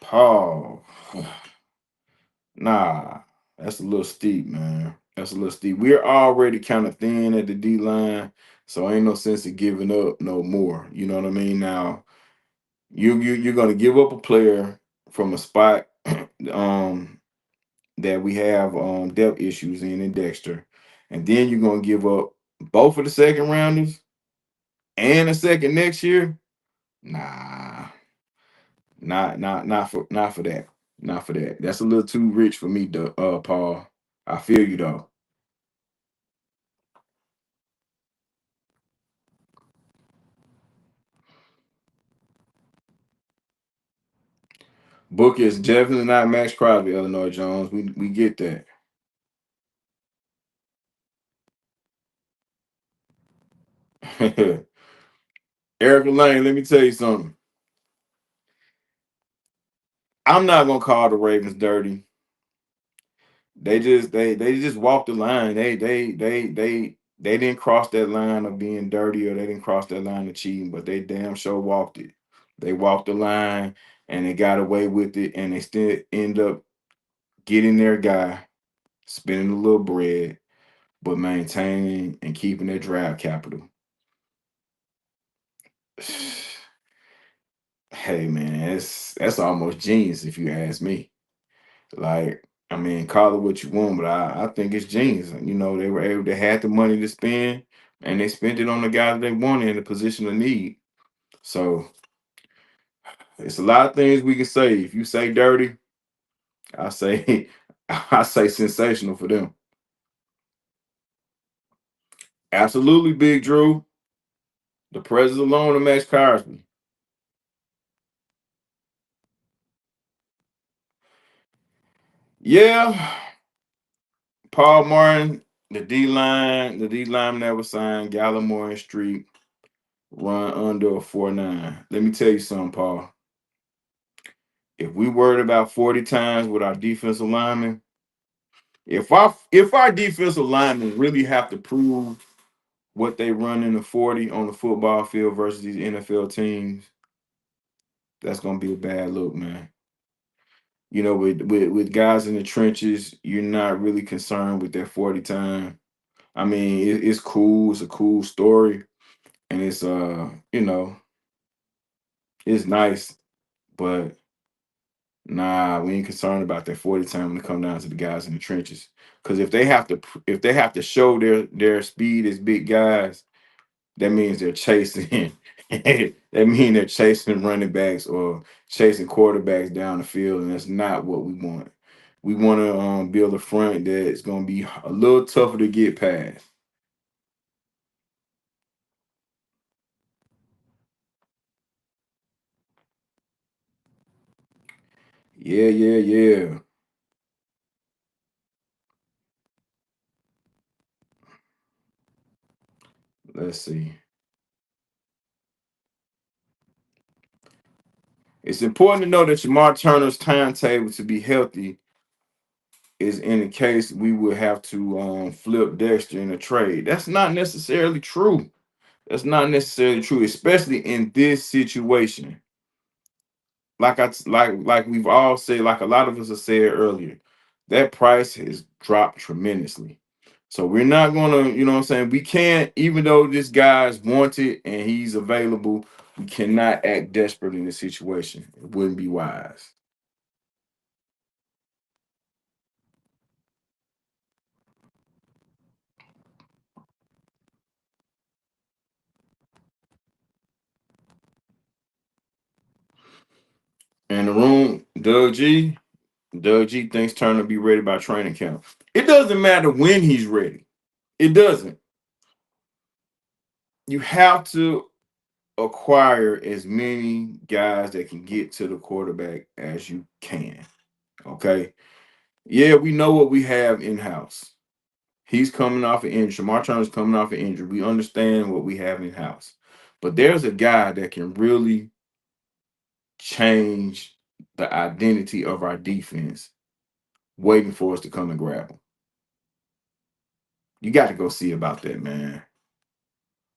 Paul, nah, that's a little steep, man. That's a little steep. We're already kind of thin at the D line, so ain't no sense of giving up no more. You know what I mean? Now, you're gonna give up a player from a spot that we have depth issues in Dexter, and then you're gonna give up both of the second rounders and a second next year. Nah, not for that. Not for that. That's a little too rich for me, Paul. I feel you though. Book is definitely not Maxx Crosby, Illinois Jones. We get that. Erica Lane, let me tell you something. I'm not gonna call the Ravens dirty. They just walked the line. They didn't cross that line of being dirty, or they didn't cross that line of cheating, but they damn sure walked it. They walked the line and they got away with it, and they still end up getting their guy, spending a little bread, but maintaining and keeping their draft capital. Hey man, that's almost genius if you ask me. Like, I mean, call it what you want, but I think it's genius. They were able, they had the money to spend, and they spent it on the guy that they wanted in a position of need. So it's a lot of things we can say. If you say dirty, I say I say sensational for them. Absolutely, Big Drew. The presence alone of Maxx Crosby. Yeah, Paul Martin, the D line that was signed, Gallimore and Street, run under a 4.9. Let me tell you something, Paul. If we worried about 40 times with our defensive linemen, if our defensive linemen really have to prove what they run in the 40 on the football field versus these NFL teams, that's gonna be a bad look, man. With guys in the trenches, you're not really concerned with that 40 time. I mean, it's cool. It's a cool story, and it's nice, but nah, we ain't concerned about that 40 time when it come down to the guys in the trenches. Because if they have to show their speed as big guys, that means they're chasing. That means they're chasing running backs or chasing quarterbacks down the field, and that's not what we want. We want to build a front that's going to be a little tougher to get past. Yeah, yeah, yeah. Let's see. It's important to know that Jamar Turner's timetable to be healthy is in the case we would have to flip Dexter in a trade. That's not necessarily true. That's not necessarily true, especially in this situation. Like we've all said, like a lot of us have said earlier, that price has dropped tremendously. So we're not gonna, you know what I'm saying? We can't, even though this guy's wanted and he's available, we cannot act desperate in this situation. It wouldn't be wise. In the room, Doug G thinks Turner be ready by training camp. It doesn't matter when he's ready. It doesn't. You have to acquire as many guys that can get to the quarterback as you can. Okay. Yeah, we know what we have in house. He's coming off an injury. Shamar Turner's coming off an injury. We understand what we have in house. But there's a guy that can really change the identity of our defense waiting for us to come and grab him. You got to go see about that, man.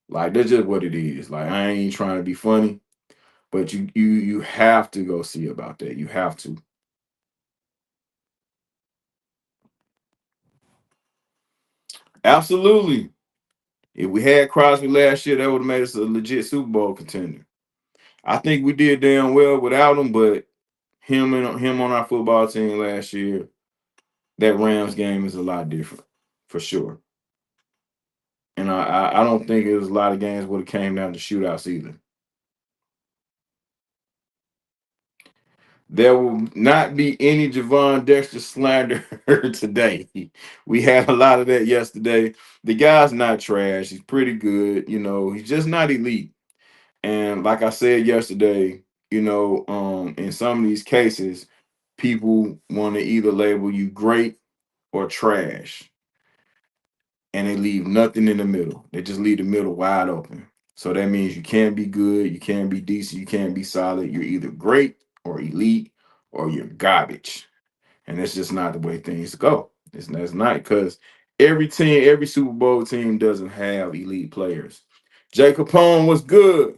Like, that's just what it is. Like, I ain't trying to be funny, but you have to go see about that. You have to. Absolutely. If we had Crosby last year, that would have made us a legit Super Bowl contender. I think we did damn well without him, but him on our football team last year, that Rams game is a lot different, for sure. And I don't think it was a lot of games would have came down to shootouts either. There will not be any Javon Dexter slander today. We had a lot of that yesterday. The guy's not trash. He's pretty good. You know, he's just not elite. And like I said yesterday, you know, in some of these cases, people want to either label you great or trash, and they leave nothing in the middle. They just leave the middle wide open. So that means you can't be good, you can't be decent, you can't be solid. You're either great or elite or you're garbage. And that's just not the way things go. That's not, because every team, every Super Bowl team doesn't have elite players. Jay Capone was good.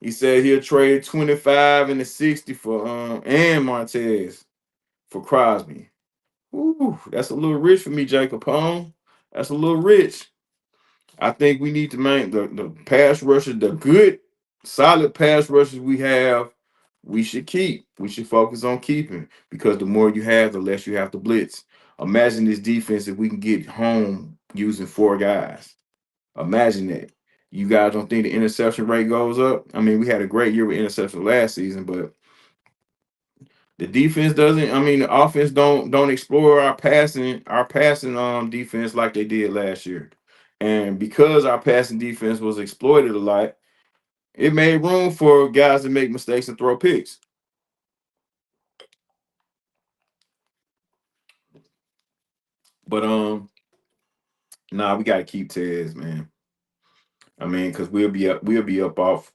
He said he'll trade 25 and the 60 for and Montez for Crosby. Ooh, that's a little rich for me, Jay Capone. That's a little rich. I think we need to make the pass rushers, the good, solid pass rushers we have, we should keep. We should focus on keeping, because the more you have, the less you have to blitz. Imagine this defense if we can get home using 4 guys. Imagine that. You guys don't think the interception rate goes up? I mean, we had a great year with interception last season, but the defense doesn't. I mean, the offense don't explore our passing defense like they did last year. And because our passing defense was exploited a lot, it made room for guys to make mistakes and throw picks. But nah, we gotta keep Tez, man. I mean, because we'll be up off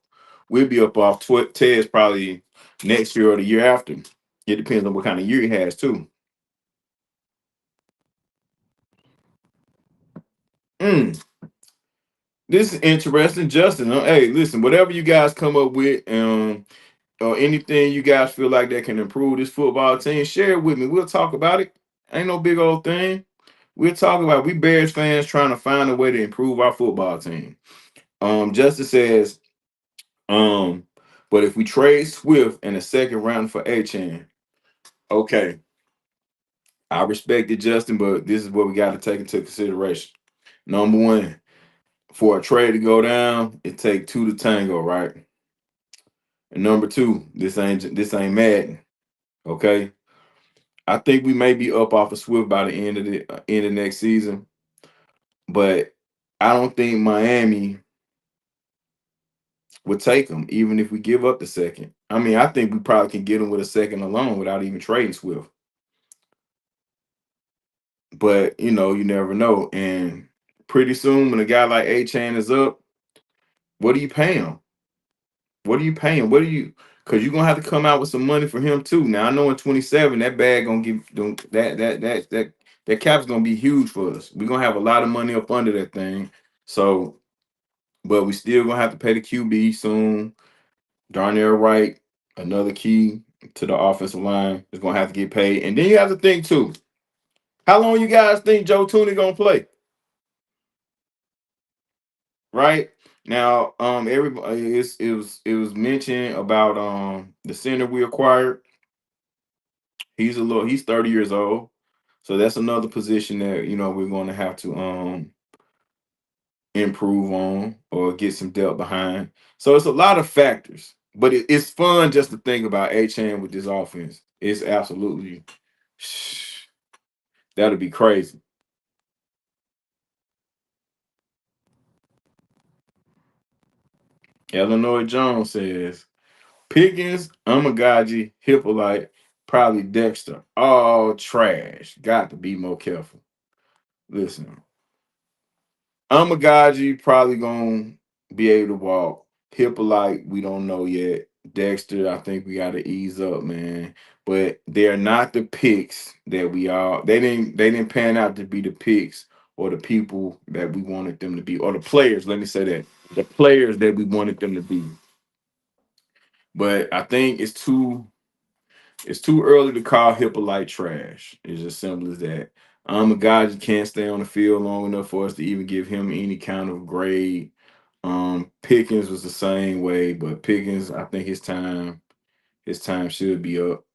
Tez probably next year or the year after. It depends on what kind of year he has too. Mm, this is interesting, Justin. Hey, listen, whatever you guys come up with, or anything you guys feel like that can improve this football team, share it with me. We'll talk about it. Ain't no big old thing. We'll talk about it. We Bears fans trying to find a way to improve our football team. Justin says, um, but if we trade Swift in the second round for A-Chan, okay, I respect it, Justin, but this is what we got to take into consideration. Number one, for a trade to go down, it take two to tango, right? And number two, this ain't Madden, okay? I think we may be up off of Swift by the end of next season, but I don't think Miami would take him, even if we give up the second. I mean, I think we probably can get him with a second alone without even trading Swift. But you never know. And pretty soon, when a guy like A-Chan is up, what do you pay him? What do you pay him? What do you? Cause you're gonna have to come out with some money for him too. Now I know in 27 that bag gonna give that cap's gonna be huge for us. We're gonna have a lot of money up under that thing. So, but we still gonna have to pay the QB soon. Darnell Wright, another key to the offensive line, is gonna have to get paid. And then you have to think too. How long you guys think Joe Tooney gonna play? Right now, everybody it was mentioned about the center we acquired. He's 30 years old. So that's another position that we're going to have to improve on or get some depth behind. So it's a lot of factors, but it's fun just to think about Chan with this offense. It's absolutely that'll be crazy. Illinois Jones says Pickens, Umagaji, Hippolyte, probably Dexter. All trash. Got to be more careful. Listen, Umagaji probably gonna be able to walk. Hippolyte, we don't know yet. Dexter, I think we gotta ease up, man. But they're not the picks that we are. They didn't pan out to be the picks or the people that we wanted them to be, or the players. Let me say that the players that we wanted them to be. But I think it's too early to call Hippolyte trash. It's as simple as that. A guy just can't stay on the field long enough for us to even give him any kind of grade. Pickens was the same way, but Pickens, I think his time should be up.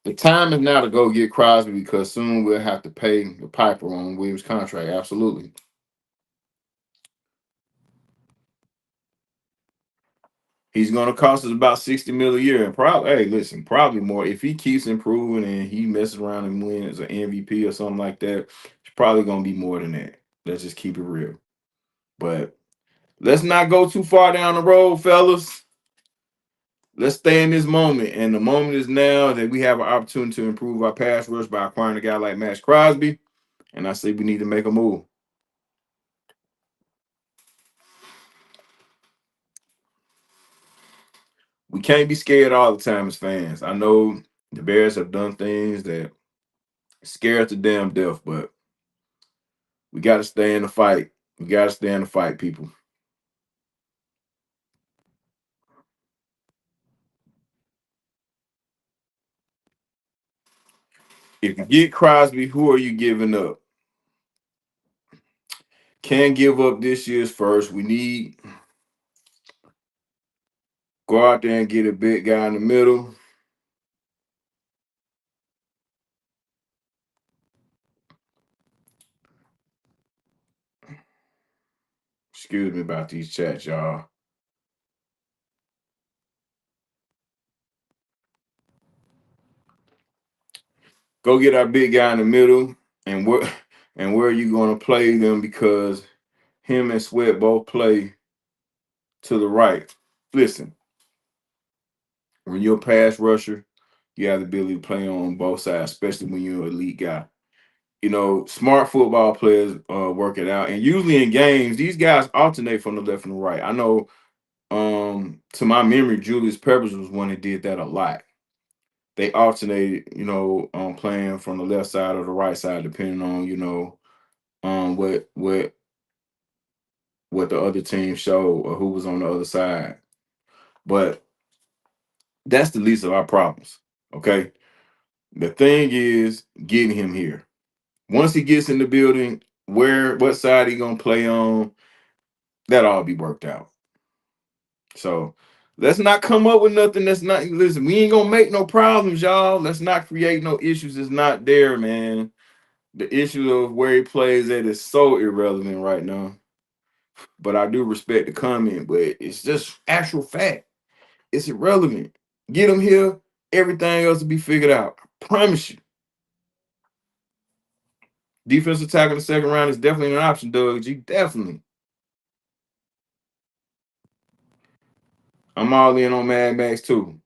The time is now to go get Crosby because soon we'll have to pay the piper on Williams' contract. Absolutely. He's gonna cost us about 60 mil a year, and probably hey, listen, probably more if he keeps improving and he messes around and wins an MVP or something like that. It's probably gonna be more than that. Let's just keep it real. But let's not go too far down the road, fellas. Let's stay in this moment, and the moment is now that we have an opportunity to improve our pass rush by acquiring a guy like Maxx Crosby. And I say we need to make a move. We can't be scared all the time as fans. I know the Bears have done things that scare us to damn death, but we got to stay in the fight. We got to stay in the fight, people. If you get Crosby, who are you giving up? Can't give up this year's first. We need go out there and get a big guy in the middle. Excuse me about these chats, y'all. Go get our big guy in the middle, and where are you going to play them because him and Sweat both play to the right. Listen, when you're a pass rusher, you have the ability to play on both sides, especially when you're an elite guy. Smart football players work it out. And usually in games, these guys alternate from the left and the right. I know, to my memory, Julius Peppers was one that did that a lot. They alternated, playing from the left side or the right side, depending on, what the other team showed or who was on the other side. But that's the least of our problems. Okay. The thing is getting him here. Once he gets in the building, what side he gonna play on, that all be worked out. So let's not come up with nothing that's not listen, we ain't gonna make no problems, y'all. Let's not create no issues. It's not there, man. The issue of where he plays at is so irrelevant right now. But I do respect the comment, but it's just actual fact. It's irrelevant. Get him here, everything else will be figured out. I promise you. Defensive tackle in the second round is definitely an option, Doug G. Definitely. I'm all in on Mad Max too.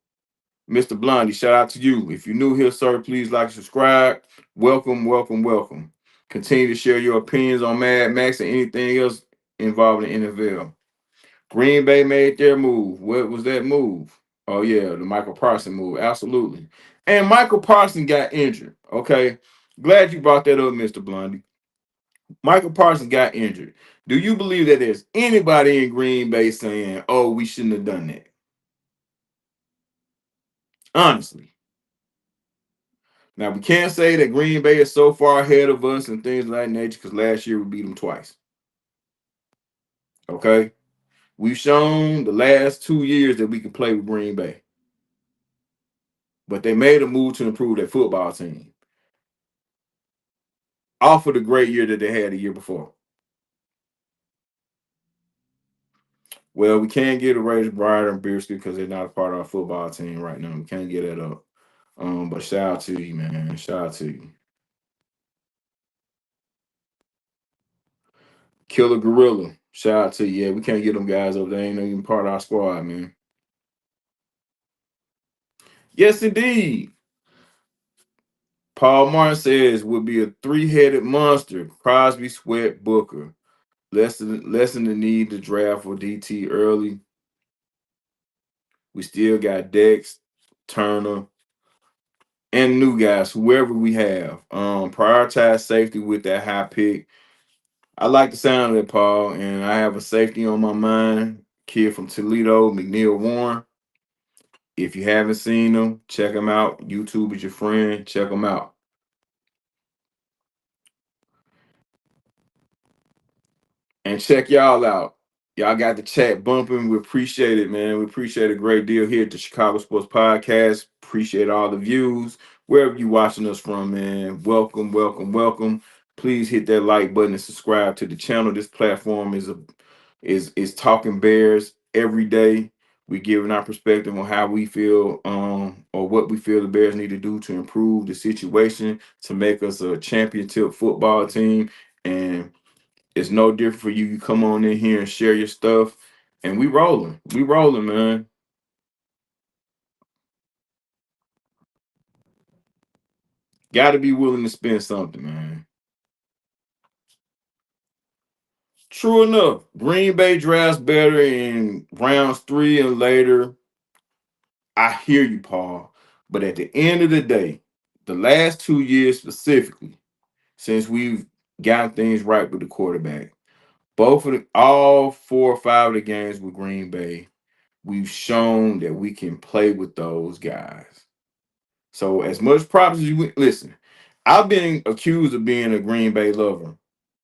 Mr. Blondie, shout out to you. If you're new here, sir, please like and subscribe. Welcome, welcome, welcome. Continue to share your opinions on Mad Max and anything else involving the NFL. Green Bay made their move. What was that move? Oh yeah, the Michael Parsons move. Absolutely. And Michael Parsons got injured. Okay. Glad you brought that up, Mr. Blondie. Michael Parsons got injured. Do you believe that there's anybody in Green Bay saying, "Oh, we shouldn't have done that"? Honestly. Now we can't say that Green Bay is so far ahead of us and things of that nature because last year we beat them twice. Okay. We've shown the last 2 years that we can play with Green Bay. But they made a move to improve their football team off of the great year that they had the year before. Well, we can't get a raise Brian and Beerski because they're not a part of our football team right now. We can't get that up. But shout out to you, man. Shout out to you. Killer Gorilla. Shout out to you. Yeah, we can't get them guys up. They ain't even part of our squad, man. Yes, indeed. Paul Martin says would be a three-headed monster. Crosby, Sweat, Booker. Lessen the need to draft for DT early. We still got Dex, Turner, and new guys, whoever we have. Prioritize safety with that high pick. I like the sound of it, Paul, and I have a safety on my mind. Kid from Toledo, McNeil Warren. If you haven't seen him, check him out. YouTube is your friend. Check him out. And check y'all out. Y'all got the chat bumping. We appreciate it, man. We appreciate a great deal here at the Chicago Sports Podcast. Appreciate all the views. Wherever you watching us from, man. Welcome, welcome, welcome. Please hit that like button and subscribe to the channel. This platform is talking Bears every day. We giving our perspective on how we feel, or what we feel the Bears need to do to improve the situation to make us a championship football team. And it's no different for you. You come on in here and share your stuff, and we rolling. We rolling, man. Got to be willing to spend something, man. True enough, Green Bay drafts better in rounds 3 and later. I hear you, Paul. But at the end of the day, the last 2 years specifically, since we've gotten things right with the quarterback, all 4 or 5 of the games with Green Bay, we've shown that we can play with those guys. So as much props as you listen, I've been accused of being a Green Bay lover.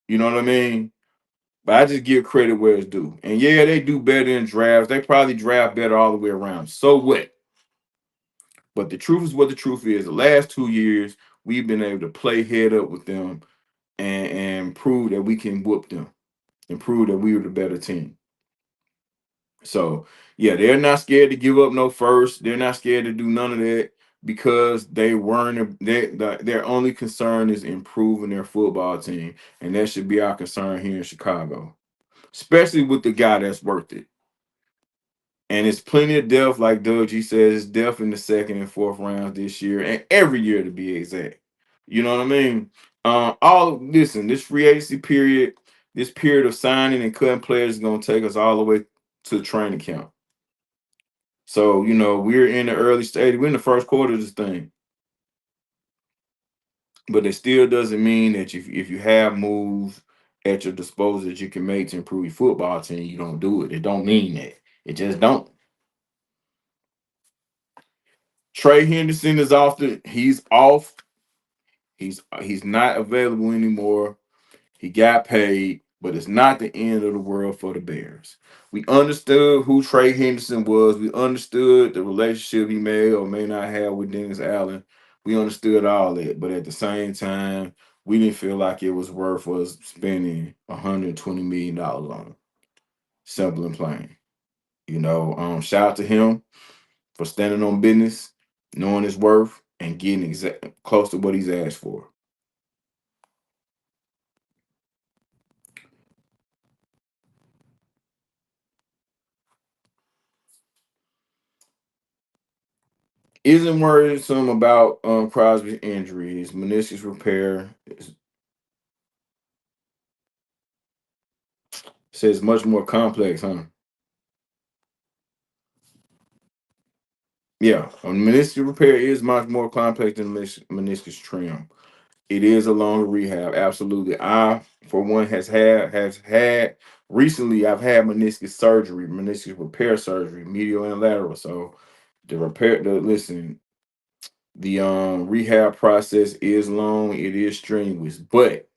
You know what I mean? But I just give credit where it's due. And yeah, they do better in drafts. They probably draft better all the way around. So what? But the truth is what the truth is. The last 2 years, we've been able to play head up with them and prove that we can whoop them and prove that we were the better team. So yeah, they're not scared to give up no first. They're not scared to do none of that because they weren't. Their only concern is improving their football team, and that should be our concern here in Chicago, especially with the guy that's worth it. And it's plenty of depth, like Doug G says, it's depth in the second and fourth rounds this year, and every year to be exact. You know what I mean? This free agency period, this period of signing and cutting players is gonna take us all the way to training camp. So, we're in the early stage. We're in the first quarter of this thing. But it still doesn't mean that if you have moves at your disposal that you can make to improve your football team, you don't do it. It don't mean that. It just don't. Trey Henderson is he's off. He's not available anymore. He got paid, but it's not the end of the world for the Bears. We understood who Trey Henderson was. We understood the relationship he may or may not have with Dennis Allen. We understood all that, but at the same time, we didn't feel like it was worth us spending $120 million on him. Simple and plain. Shout out to him for standing on business, knowing his worth, and getting close to what he's asked for. Isn't worrisome about Crosby's injury, his meniscus repair. Says much more complex, huh? Yeah, a meniscus repair is much more complex than meniscus trim. It is a longer rehab, absolutely. I, for one, has had recently. I've had meniscus surgery, meniscus repair surgery, medial and lateral. So the rehab process is long. It is strenuous, but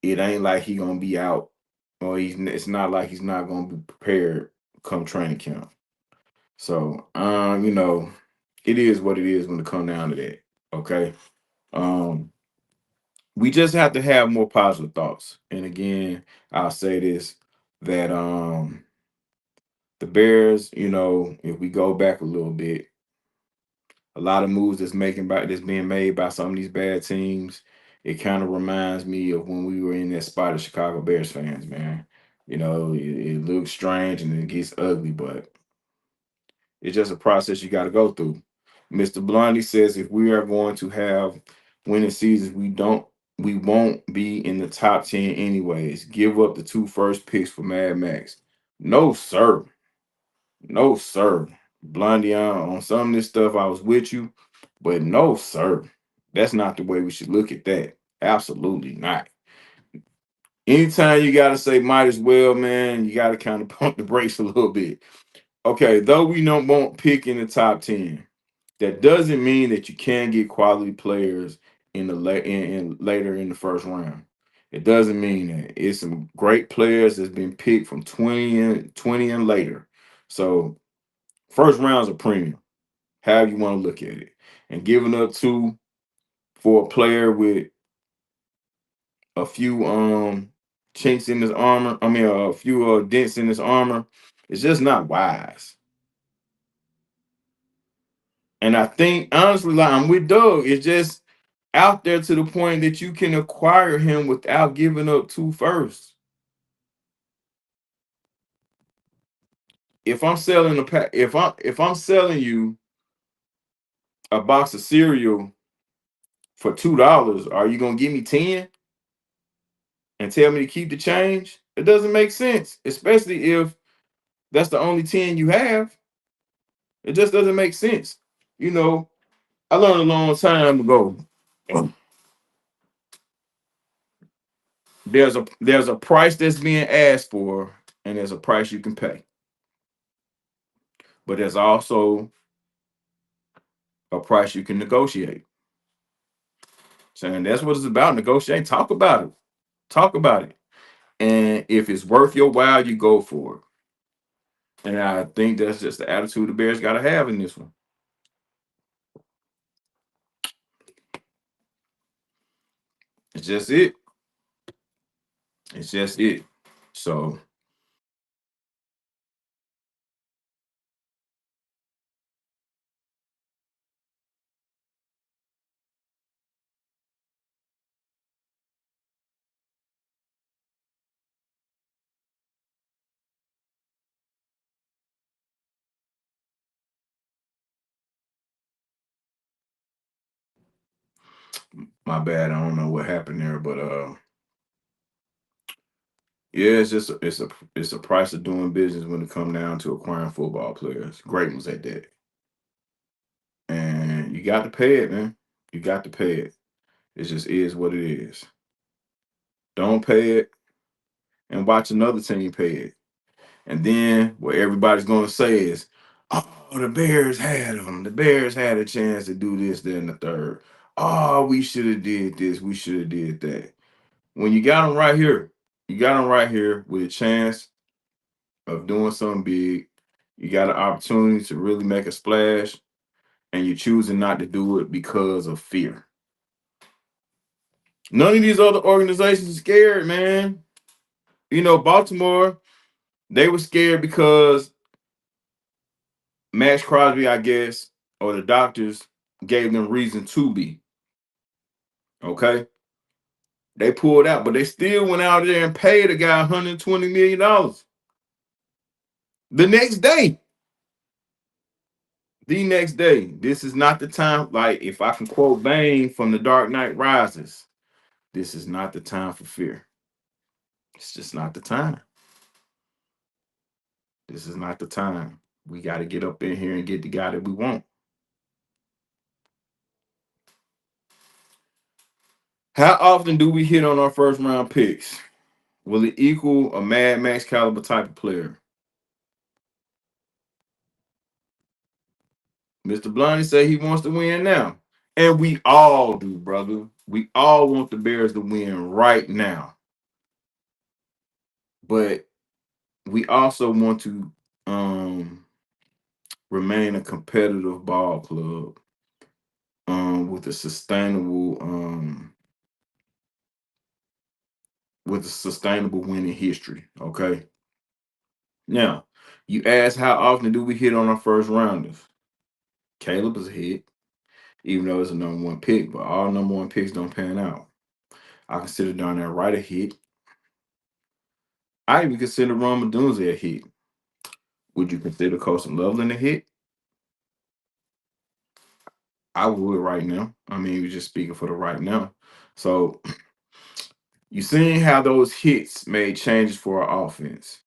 it ain't like he gonna be out, or it's not like he's not gonna be prepared come training camp. So it is what it is when it come down to that. Okay. Um, we just have to have more positive thoughts. And again, I'll say this, that the Bears, if we go back a little bit, a lot of moves that's being made by some of these bad teams. It kind of reminds me of when we were in that spot as Chicago Bears fans, man. It looks strange and it gets ugly, but it's just a process you got to go through. Mr. Blondie says if we are going to have winning seasons, we won't be in the top 10 anyways. Give up the 2 first picks for Mad Max. No, sir. No, sir. Blondie, on some of this stuff, I was with you, but no, sir. That's not the way we should look at that. Absolutely not. Anytime you got to say might as well, man, you got to kind of pump the brakes a little bit. Okay, though we don't won't pick in the top 10, that doesn't mean that you can't get quality players in the later in the first round. It doesn't mean that. It's some great players that's been picked from 20 and later. So first round's a premium, however you want to look at it. And giving up two for a player with a few chinks in his armor, I mean a few dents in his armor, it's just not wise. And I think honestly, like I'm with Doug, it's just out there to the point that you can acquire him without giving up 2 firsts. If I'm selling a pack, if I'm selling you a box of cereal for $2, are you gonna give me 10 and tell me to keep the change? It doesn't make sense, especially if that's the only 10 you have. It just doesn't make sense. You know, I learned a long time ago. There's a price that's being asked for, and there's a price you can pay. But there's also a price you can negotiate. Saying that's what it's about. Negotiate. Talk about it. Talk about it. And if it's worth your while, you go for it. And I think that's just the attitude the Bears got to have in this one. It's just it. It's just it. So my bad. I don't know what happened there, but yeah, it's a price of doing business when it comes down to acquiring football players. Great ones at that. And you got to pay it, man. You got to pay it. It just is what it is. Don't pay it and watch another team pay it. And then what everybody's going to say is, oh, the Bears had them. The Bears had a chance to do this, then the third. Oh, we should have did this. We should have did that. When you got them right here, you got them right here with a chance of doing something big. You got an opportunity to really make a splash, and you're choosing not to do it because of fear. None of these other organizations are scared, man. Baltimore, they were scared because Maxx Crosby, I guess, or the doctors gave them reason to be. Okay. They pulled out, but they still went out there and paid a guy $120 million the next day. The next day. This is not the time. Like, if I can quote Bane from The Dark Knight Rises, this is not the time for fear. It's just not the time. This is not the time. We got to get up in here and get the guy that we want. How often do we hit on our first round picks? Will it equal a Mad Max caliber type of player? Mr. Blondie say he wants to win now. And we all do, brother. We all want the Bears to win right now. But we also want to remain a competitive ball club with a sustainable winning history. Okay. Now, you ask how often do we hit on our first rounders? Caleb is a hit, even though it's a number one pick, but all number one picks don't pan out. I consider down there right a hit. I even consider Rome Dunze a hit. Would you consider Colson Loveland a hit? I would right now. I mean, we're just speaking for the right now. So you seen how those hits made changes for our offense.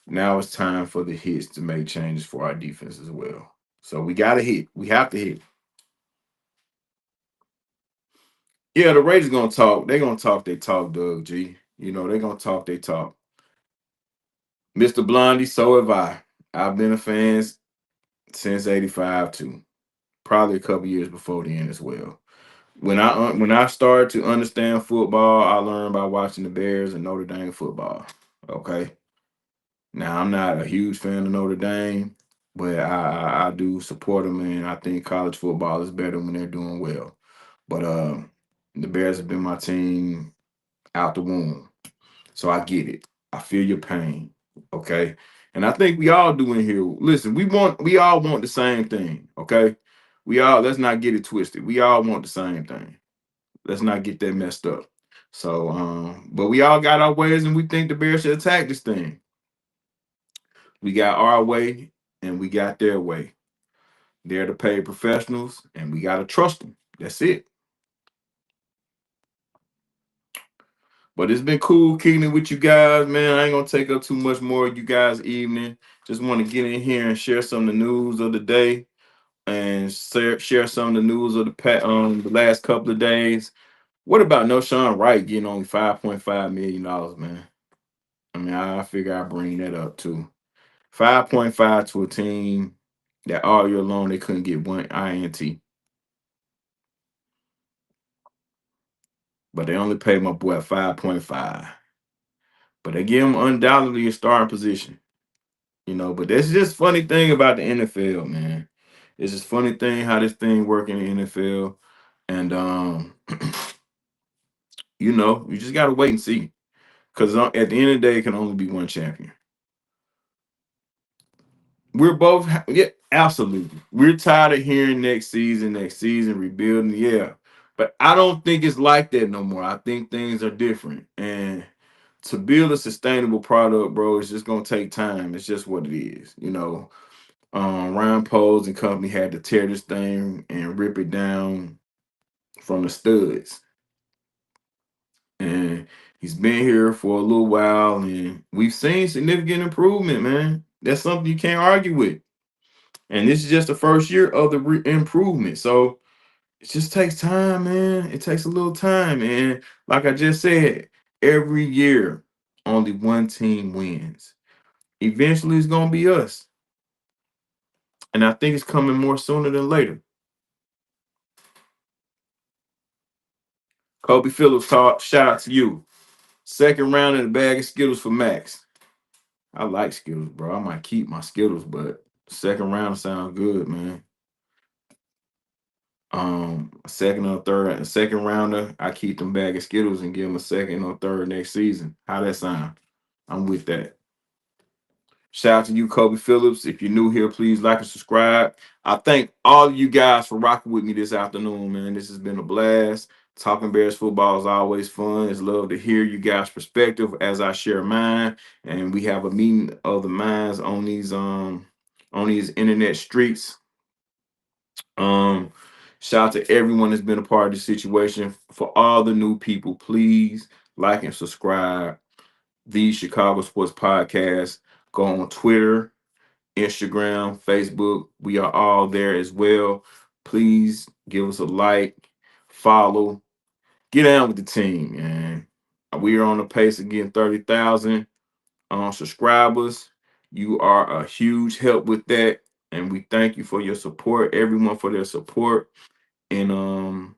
Now it's time for the hits to make changes for our defense as well. So we got to hit. We have to hit. Yeah, the Raiders gonna talk. They're gonna talk. They talk, Doug G. You know they're gonna talk. They talk. Mr. Blondie, so have I. I've been a fan since '85 too. Probably a couple years before then as well. When I started to understand football, I learned by watching the Bears and Notre Dame football. Okay. Now I'm not a huge fan of Notre Dame, but I do support them, and I think college football is better when they're doing well. But the Bears have been my team out the womb, so I get it. I feel your pain. Okay, and I think we all do in here. Listen, we all want the same thing. Okay, we all, let's not get it twisted. We all want the same thing. Let's not get that messed up. So, but we all got our ways, and we think the Bears should attack this thing. We got our way, and we got their way. They're the paid professionals, and we gotta trust them. That's it. But it's been cool kicking it with you guys, man. I ain't gonna take up too much more of you guys' evening. Just want to get in here and share some of the news of the day, and share some of the news of the last couple of days. What about No Sean Wright getting only $5.5 million, man? I mean, I figure I bring that up too. 5.5 to a team that all year long they couldn't get one INT, but they only paid my boy 5.5. But they give him undoubtedly a starting position, But that's just funny thing about the NFL, man. It's just funny thing how this thing work in the NFL, and you just gotta wait and see, because at the end of the day, it can only be one champion. We're both, yeah, absolutely. We're tired of hearing next season, rebuilding, yeah. But I don't think it's like that no more. I think things are different. And to build a sustainable product, bro, it's just gonna take time. It's just what it is. Ryan Poles and company had to tear this thing and rip it down from the studs. And he's been here for a little while, and we've seen significant improvement, man. That's something you can't argue with. And this is just the first year of the improvement. So it just takes time, man. It takes a little time. And like I just said, every year, only one team wins. Eventually, it's going to be us. And I think it's coming more sooner than later. Kobe Phillips, shout out to you. Second round in a bag of Skittles for Max. I like Skittles, bro. I might keep my Skittles, but second round sounds good, man. A second or third, a second rounder, I keep them bag of Skittles and give them a second or third next season. How that sound? I'm with that. Shout out to you, Kobe Phillips. If you're new here, please like and subscribe. I thank all of you guys for rocking with me this afternoon, man. This has been a blast. Talking Bears football is always fun. It's love to hear you guys' perspective as I share mine. And we have a meeting of the minds on these internet streets. Um, Shout out to everyone that's been a part of the situation. For all the new people, please like and subscribe. the Chicago Sports Podcast. Go on Twitter, Instagram, Facebook. We are all there as well. Please give us a like, follow, get down with the team, man. We are on the pace of getting 30,000 subscribers. You are a huge help with that. And we thank you for your support, everyone for their support and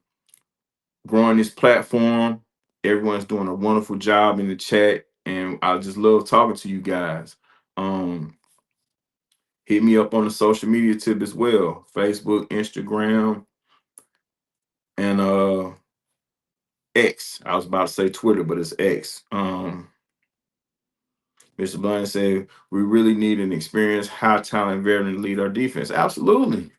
growing this platform. Everyone's doing a wonderful job in the chat. And I just love talking to you guys. Um, Hit me up on the social media tip as well. Facebook, Instagram, and X. I was about to say Twitter, but it's X. Mr. Blunt said we really need an experienced, high talent veteran to lead our defense. Absolutely.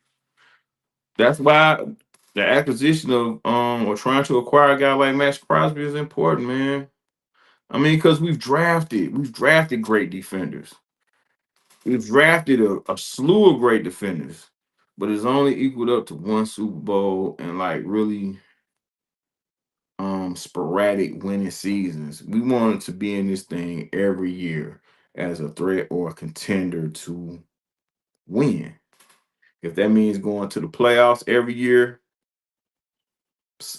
That's why the acquisition of or trying to acquire a guy like Maxx Crosby is important, man. I mean, because we've drafted great defenders. We've drafted a slew of great defenders, but it's only equaled up to one Super Bowl and like really sporadic winning seasons. We wanted to be in this thing every year as a threat or a contender to win. If that means going to the playoffs every year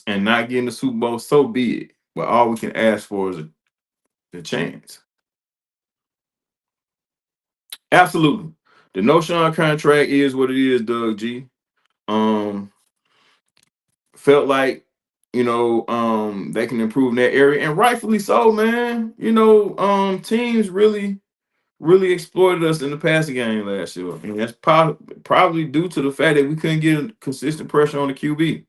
and not getting the Super Bowl, so be it. But all we can ask for is the chance. Absolutely. The No Sean contract is what it is, Doug G. Um, Felt like they can improve in that area, and rightfully so, man. Teams really exploited us in the passing game last year. And that's probably due to the fact that we couldn't get consistent pressure on the QB.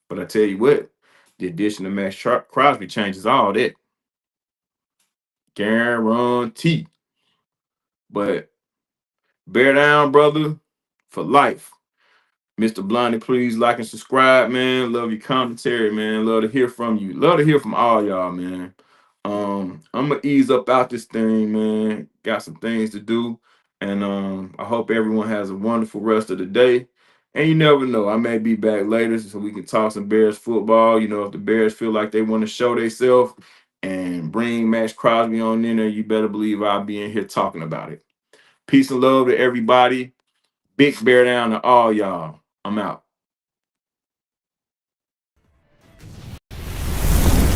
But I tell you what, the addition of Maxx Crosby changes all that. Guarantee. But bear down, brother, for life. Mr. Blondie, please like and subscribe, man. Love your commentary, man. Love to hear from you. Love to hear from all y'all, man. I'm gonna ease up out this thing, man. Got some things to do, and I hope everyone has a wonderful rest of the day. And you never know, I may be back later so we can talk some Bears football. If the Bears feel like they want to show themselves and bring Maxx Crosby on in there, you better believe I'll be in here talking about it. Peace and love to everybody. Big bear down to all y'all. I'm out.